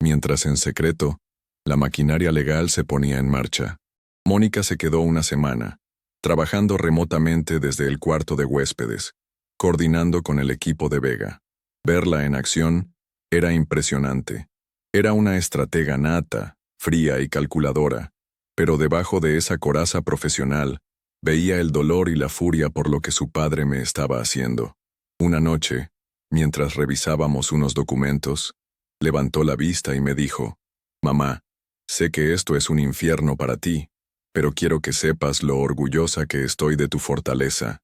mientras en secreto, la maquinaria legal se ponía en marcha. Mónica se quedó una semana, trabajando remotamente desde el cuarto de huéspedes, coordinando con el equipo de Vega. Verla en acción era impresionante. Era una estratega nata, fría y calculadora, pero debajo de esa coraza profesional, veía el dolor y la furia por lo que su padre me estaba haciendo. Una noche, mientras revisábamos unos documentos, levantó la vista y me dijo: «Mamá, sé que esto es un infierno para ti, pero quiero que sepas lo orgullosa que estoy de tu fortaleza.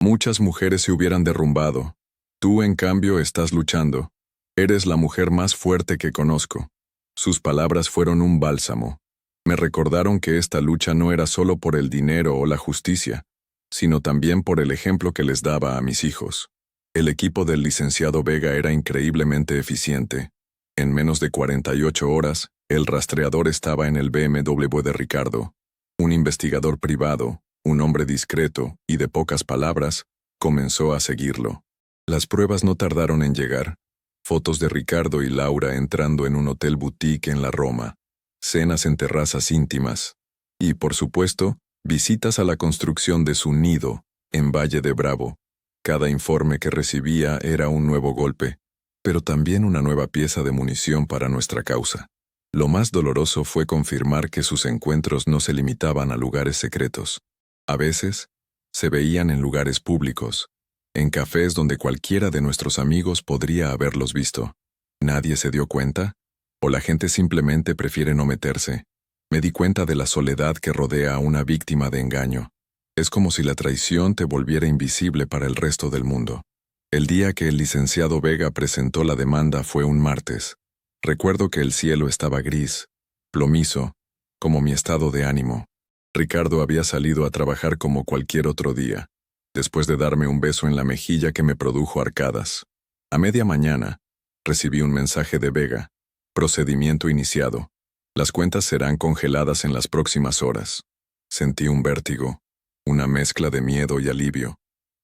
Muchas mujeres se hubieran derrumbado. Tú, en cambio, estás luchando. Eres la mujer más fuerte que conozco». Sus palabras fueron un bálsamo. Me recordaron que esta lucha no era solo por el dinero o la justicia, sino también por el ejemplo que les daba a mis hijos. El equipo del licenciado Vega era increíblemente eficiente. En menos de 48 horas, el rastreador estaba en el BMW de Ricardo. Un investigador privado, un hombre discreto y de pocas palabras, comenzó a seguirlo. Las pruebas no tardaron en llegar. Fotos de Ricardo y Laura entrando en un hotel boutique en la Roma. Cenas en terrazas íntimas. Y, por supuesto, visitas a la construcción de su nido, en Valle de Bravo. Cada informe que recibía era un nuevo golpe, pero también una nueva pieza de munición para nuestra causa. Lo más doloroso fue confirmar que sus encuentros no se limitaban a lugares secretos. A veces, se veían en lugares públicos, en cafés donde cualquiera de nuestros amigos podría haberlos visto. ¿Nadie se dio cuenta? ¿O la gente simplemente prefiere no meterse? Me di cuenta de la soledad que rodea a una víctima de engaño. Es como si la traición te volviera invisible para el resto del mundo. El día que el licenciado Vega presentó la demanda fue un martes. Recuerdo que el cielo estaba gris, plomizo, como mi estado de ánimo. Ricardo había salido a trabajar como cualquier otro día, después de darme un beso en la mejilla que me produjo arcadas. A media mañana, recibí un mensaje de Vega. Procedimiento iniciado. Las cuentas serán congeladas en las próximas horas. Sentí un vértigo, una mezcla de miedo y alivio.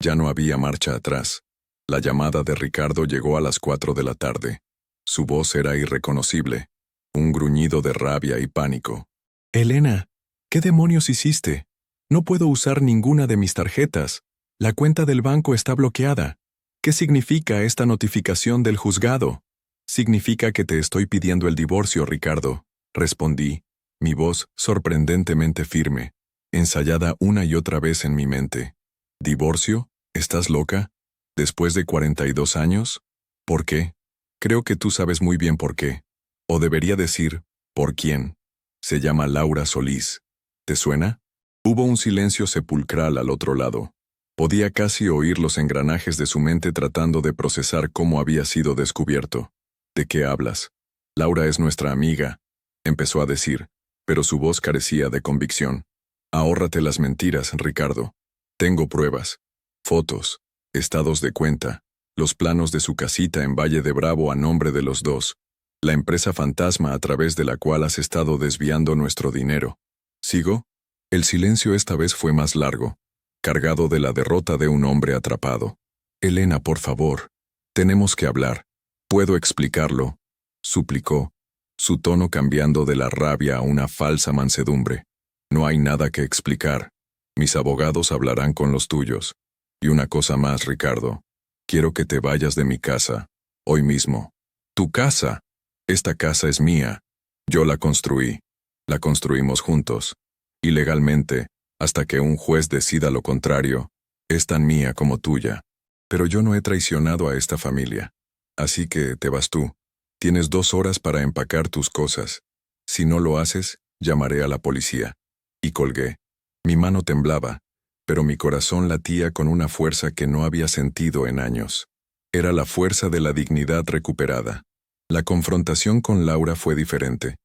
Ya no había marcha atrás. La llamada de Ricardo llegó a las 4 de la tarde. Su voz era irreconocible, un gruñido de rabia y pánico. «Elena, ¿qué demonios hiciste? No puedo usar ninguna de mis tarjetas. La cuenta del banco está bloqueada. ¿Qué significa esta notificación del juzgado?» «Significa que te estoy pidiendo el divorcio, Ricardo», respondí, mi voz sorprendentemente firme, ensayada una y otra vez en mi mente. «¿Divorcio? ¿Estás loca? ¿Después de 42 años? ¿Por qué? Creo que tú sabes muy bien por qué. O debería decir, ¿por quién? Se llama Laura Solís. ¿Te suena?» Hubo un silencio sepulcral al otro lado. Podía casi oír los engranajes de su mente tratando de procesar cómo había sido descubierto. «¿De qué hablas?» «Laura es nuestra amiga», empezó a decir, pero su voz carecía de convicción. «Ahórrate las mentiras, Ricardo. Tengo pruebas, fotos, estados de cuenta. los planos de su casita en Valle de Bravo a nombre de los dos, la empresa fantasma a través de la cual has estado desviando nuestro dinero. ¿Sigo? El silencio esta vez fue más largo, cargado de la derrota de un hombre atrapado. Elena, por favor, tenemos que hablar. ¿Puedo explicarlo?, suplicó, su tono cambiando de la rabia a una falsa mansedumbre. No hay nada que explicar. Mis abogados hablarán con los tuyos. Y una cosa más, Ricardo. Quiero que te vayas de mi casa, hoy mismo. ¿Tu casa? Esta casa es mía. Yo la construí. La construimos juntos. Y legalmente, hasta que un juez decida lo contrario, es tan mía como tuya. Pero yo no he traicionado a esta familia. Así que te vas tú. Tienes 2 horas para empacar tus cosas. Si no lo haces, llamaré a la policía. Y colgué. Mi mano temblaba, pero mi corazón latía con una fuerza que no había sentido en años. Era la fuerza de la dignidad recuperada. La confrontación con Laura fue diferente.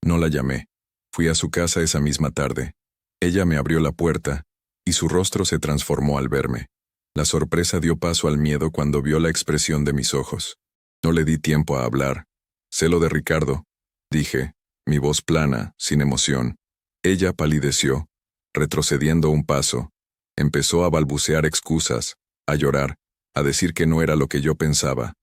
No la llamé. Fui a su casa esa misma tarde. Ella me abrió la puerta, y su rostro se transformó al verme. La sorpresa dio paso al miedo cuando vio la expresión de mis ojos. No le di tiempo a hablar. Sé lo de Ricardo, dije, mi voz plana, sin emoción. Ella palideció, retrocediendo un paso. Empezó a balbucear excusas, a llorar, a decir que no era lo que yo pensaba.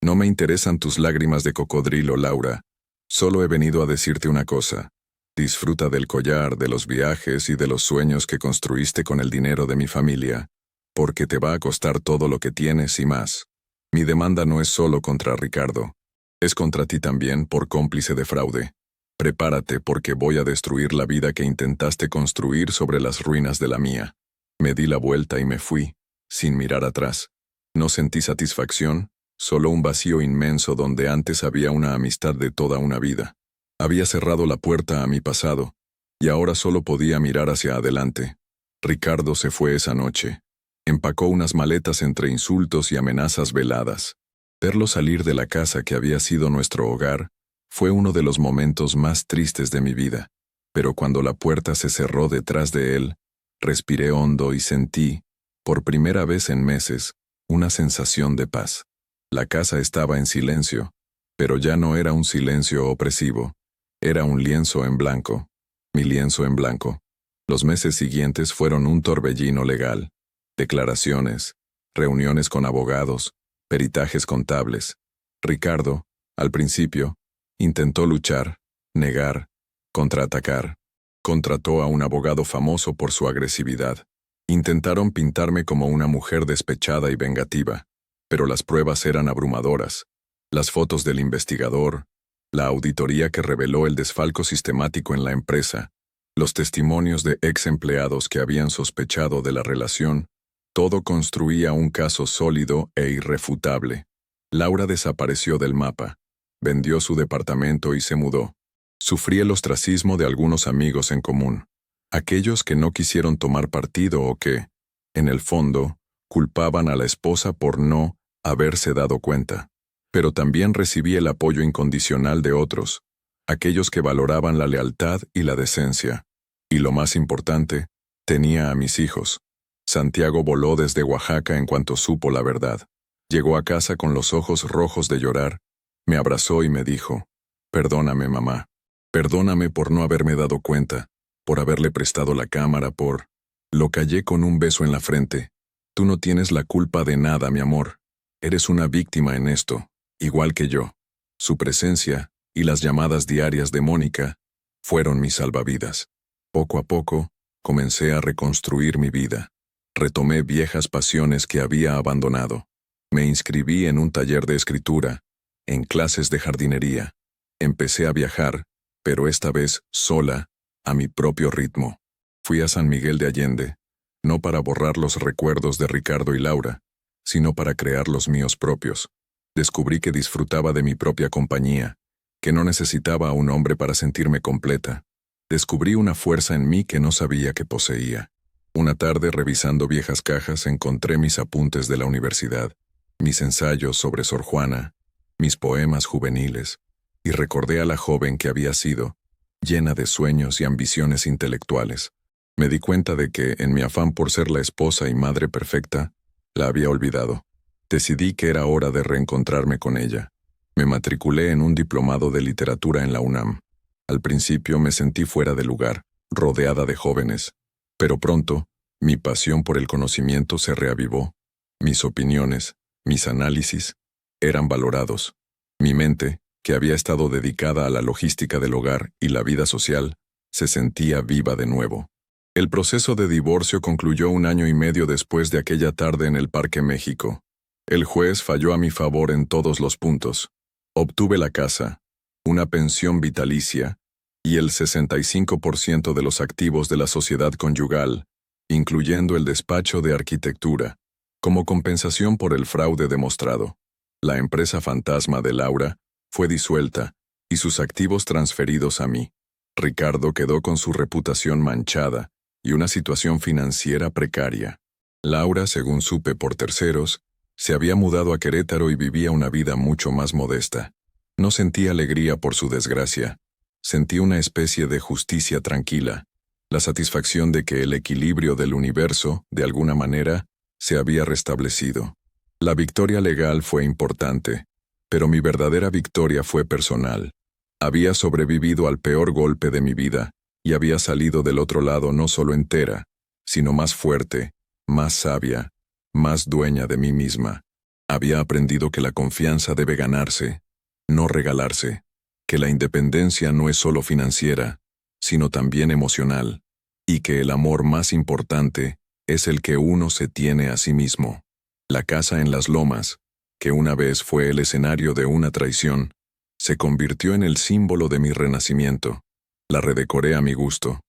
No me interesan tus lágrimas de cocodrilo, Laura. Solo he venido a decirte una cosa. Disfruta del collar, de los viajes y de los sueños que construiste con el dinero de mi familia, porque te va a costar todo lo que tienes y más. Mi demanda no es solo contra Ricardo. Es contra ti también por cómplice de fraude. Prepárate porque voy a destruir la vida que intentaste construir sobre las ruinas de la mía. Me di la vuelta y me fui, sin mirar atrás. No sentí satisfacción, solo un vacío inmenso donde antes había una amistad de toda una vida. Había cerrado la puerta a mi pasado, y ahora solo podía mirar hacia adelante. Ricardo se fue esa noche. Empacó unas maletas entre insultos y amenazas veladas. Verlo salir de la casa que había sido nuestro hogar fue uno de los momentos más tristes de mi vida, pero cuando la puerta se cerró detrás de él, respiré hondo y sentí, por primera vez en meses, una sensación de paz. La casa estaba en silencio, pero ya no era un silencio opresivo, era un lienzo en blanco, mi lienzo en blanco. Los meses siguientes fueron un torbellino legal, declaraciones, reuniones con abogados, peritajes contables. Ricardo, al principio, intentó luchar, negar, contraatacar. Contrató a un abogado famoso por su agresividad. Intentaron pintarme como una mujer despechada y vengativa, pero las pruebas eran abrumadoras. Las fotos del investigador, la auditoría que reveló el desfalco sistemático en la empresa, los testimonios de ex empleados que habían sospechado de la relación, todo construía un caso sólido e irrefutable. Laura desapareció del mapa, vendió su departamento y se mudó. Sufrí el ostracismo de algunos amigos en común, aquellos que no quisieron tomar partido o que, en el fondo, culpaban a la esposa por no haberse dado cuenta. Pero también recibí el apoyo incondicional de otros, aquellos que valoraban la lealtad y la decencia. Y lo más importante, tenía a mis hijos. Santiago voló desde Oaxaca en cuanto supo la verdad. Llegó a casa con los ojos rojos de llorar, me abrazó y me dijo, «Perdóname, mamá. Perdóname por no haberme dado cuenta, por haberle prestado la cámara, por...». Lo callé con un beso en la frente. «Tú no tienes la culpa de nada, mi amor. Eres una víctima en esto, igual que yo». Su presencia y las llamadas diarias de Mónica fueron mis salvavidas. Poco a poco, comencé a reconstruir mi vida. Retomé viejas pasiones que había abandonado. Me inscribí en un taller de escritura, en clases de jardinería. Empecé a viajar, pero esta vez sola, a mi propio ritmo. Fui a San Miguel de Allende, no para borrar los recuerdos de Ricardo y Laura, sino para crear los míos propios. Descubrí que disfrutaba de mi propia compañía, que no necesitaba a un hombre para sentirme completa. Descubrí una fuerza en mí que no sabía que poseía. Una tarde, revisando viejas cajas, encontré mis apuntes de la universidad, mis ensayos sobre Sor Juana, mis poemas juveniles, y recordé a la joven que había sido, llena de sueños y ambiciones intelectuales. Me di cuenta de que, en mi afán por ser la esposa y madre perfecta, la había olvidado. Decidí que era hora de reencontrarme con ella. Me matriculé en un diplomado de literatura en la UNAM. Al principio me sentí fuera de lugar, rodeada de jóvenes, pero pronto, mi pasión por el conocimiento se reavivó. Mis opiniones, mis análisis, eran valorados. Mi mente, que había estado dedicada a la logística del hogar y la vida social, se sentía viva de nuevo. El proceso de divorcio concluyó 1 año y medio después de aquella tarde en el Parque México. El juez falló a mi favor en todos los puntos. Obtuve la casa, una pensión vitalicia y el 65% de los activos de la sociedad conyugal, incluyendo el despacho de arquitectura, como compensación por el fraude demostrado. La empresa fantasma de Laura fue disuelta y sus activos transferidos a mí. Ricardo quedó con su reputación manchada y una situación financiera precaria. Laura, según supe por terceros, se había mudado a Querétaro y vivía una vida mucho más modesta. No sentí alegría por su desgracia. Sentí una especie de justicia tranquila, la satisfacción de que el equilibrio del universo, de alguna manera, se había restablecido. La victoria legal fue importante, pero mi verdadera victoria fue personal. Había sobrevivido al peor golpe de mi vida y había salido del otro lado no solo entera, sino más fuerte, más sabia, más dueña de mí misma. Había aprendido que la confianza debe ganarse, no regalarse, que la independencia no es solo financiera, sino también emocional, y que el amor más importante es el que uno se tiene a sí mismo. La casa en las lomas, que una vez fue el escenario de una traición, se convirtió en el símbolo de mi renacimiento. La redecoré a mi gusto,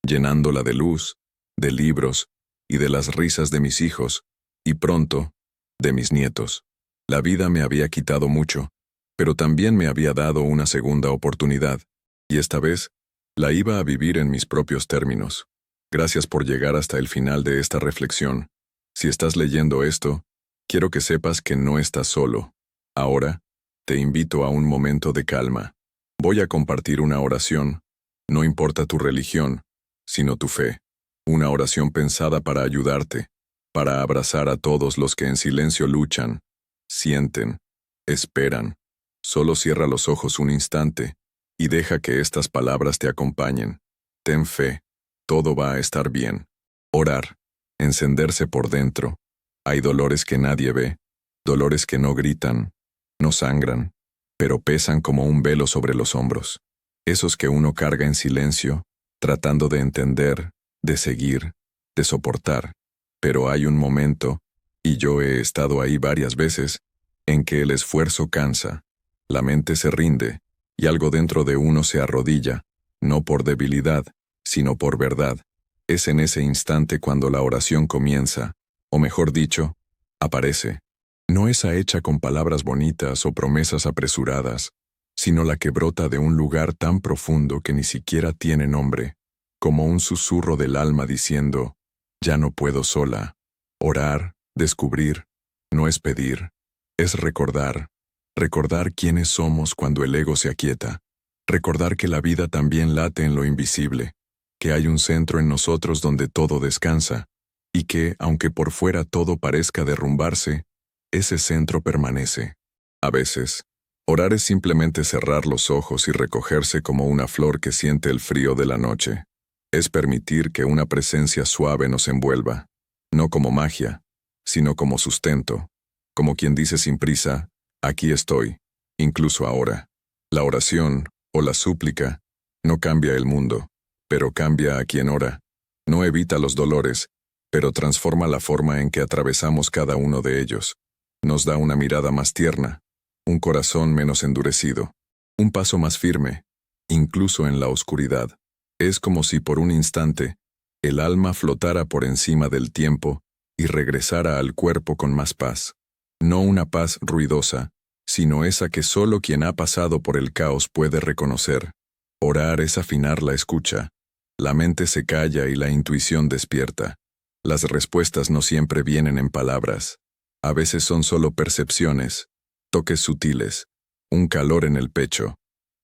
llenándola de luz, de libros y de las risas de mis hijos, y pronto, de mis nietos. La vida me había quitado mucho, pero también me había dado una segunda oportunidad, y esta vez la iba a vivir en mis propios términos. Gracias por llegar hasta el final de esta reflexión. Si estás leyendo esto, quiero que sepas que no estás solo. Ahora, te invito a un momento de calma. Voy a compartir una oración. No importa tu religión, sino tu fe. Una oración pensada para ayudarte, para abrazar a todos los que en silencio luchan, sienten, esperan. Solo cierra los ojos un instante y deja que estas palabras te acompañen. Ten fe, todo va a estar bien. Orar, encenderse por dentro. Hay dolores que nadie ve, dolores que no gritan, no sangran, pero pesan como un velo sobre los hombros. Esos que uno carga en silencio, tratando de entender, de seguir, de soportar. Pero hay un momento, y yo he estado ahí varias veces, en que el esfuerzo cansa, la mente se rinde, y algo dentro de uno se arrodilla, no por debilidad, sino por verdad. Es en ese instante cuando la oración comienza, o mejor dicho, aparece. No esa hecha con palabras bonitas o promesas apresuradas, sino la que brota de un lugar tan profundo que ni siquiera tiene nombre, como un susurro del alma diciendo, ya no puedo sola. Orar, descubrir, no es pedir, es recordar. Recordar quiénes somos cuando el ego se aquieta. Recordar que la vida también late en lo invisible, que hay un centro en nosotros donde todo descansa, y que, aunque por fuera todo parezca derrumbarse, ese centro permanece. A veces, orar es simplemente cerrar los ojos y recogerse como una flor que siente el frío de la noche. Es permitir que una presencia suave nos envuelva, no como magia, sino como sustento, como quien dice sin prisa, aquí estoy, incluso ahora. La oración, o la súplica, no cambia el mundo, pero cambia a quien ora. No evita los dolores, pero transforma la forma en que atravesamos cada uno de ellos. Nos da una mirada más tierna, un corazón menos endurecido, un paso más firme, incluso en la oscuridad. Es como si por un instante, el alma flotara por encima del tiempo y regresara al cuerpo con más paz. No una paz ruidosa, sino esa que solo quien ha pasado por el caos puede reconocer. Orar es afinar la escucha. La mente se calla y la intuición despierta. Las respuestas no siempre vienen en palabras. A veces son solo percepciones, toques sutiles, un calor en el pecho.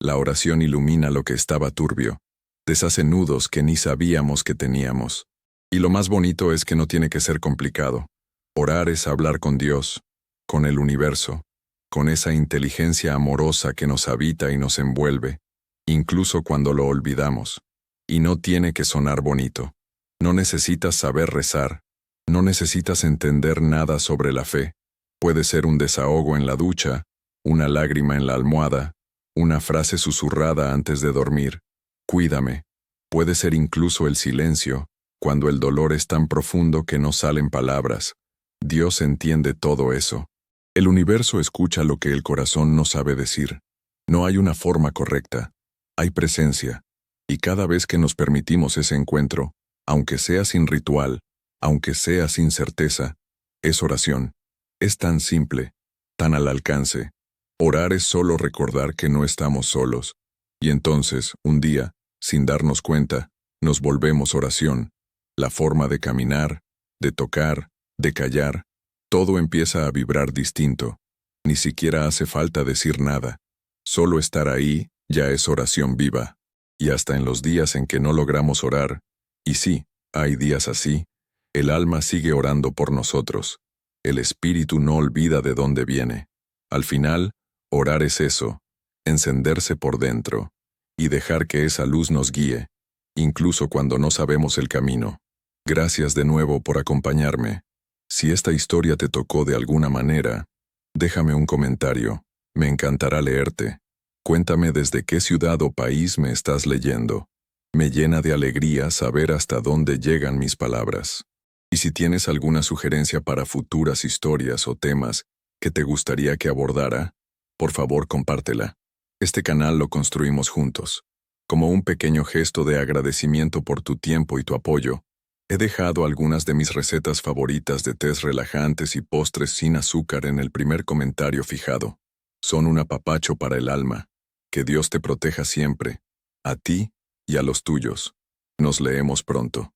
La oración ilumina lo que estaba turbio, deshace nudos que ni sabíamos que teníamos. Y lo más bonito es que no tiene que ser complicado. Orar es hablar con Dios, con el universo, con esa inteligencia amorosa que nos habita y nos envuelve, incluso cuando lo olvidamos. Y no tiene que sonar bonito. No necesitas saber rezar, no necesitas entender nada sobre la fe. Puede ser un desahogo en la ducha, una lágrima en la almohada, una frase susurrada antes de dormir. Cuídame. Puede ser incluso el silencio, cuando el dolor es tan profundo que no salen palabras. Dios entiende todo eso. El universo escucha lo que el corazón no sabe decir. No hay una forma correcta. Hay presencia. Y cada vez que nos permitimos ese encuentro, aunque sea sin ritual, aunque sea sin certeza, es oración. Es tan simple, tan al alcance. Orar es solo recordar que no estamos solos. Y entonces, un día, sin darnos cuenta, nos volvemos oración. La forma de caminar, de tocar, de callar, todo empieza a vibrar distinto. Ni siquiera hace falta decir nada. Solo estar ahí ya es oración viva. Y hasta en los días en que no logramos orar, y sí, hay días así, el alma sigue orando por nosotros. El espíritu no olvida de dónde viene. Al final, orar es eso, encenderse por dentro, y dejar que esa luz nos guíe, incluso cuando no sabemos el camino. Gracias de nuevo por acompañarme. Si esta historia te tocó de alguna manera, déjame un comentario. Me encantará leerte. Cuéntame desde qué ciudad o país me estás leyendo. Me llena de alegría saber hasta dónde llegan mis palabras. Y si tienes alguna sugerencia para futuras historias o temas que te gustaría que abordara, por favor compártela. Este canal lo construimos juntos. Como un pequeño gesto de agradecimiento por tu tiempo y tu apoyo, he dejado algunas de mis recetas favoritas de tés relajantes y postres sin azúcar en el primer comentario fijado. Son un apapacho para el alma. Que Dios te proteja siempre, a ti y a los tuyos. Nos leemos pronto.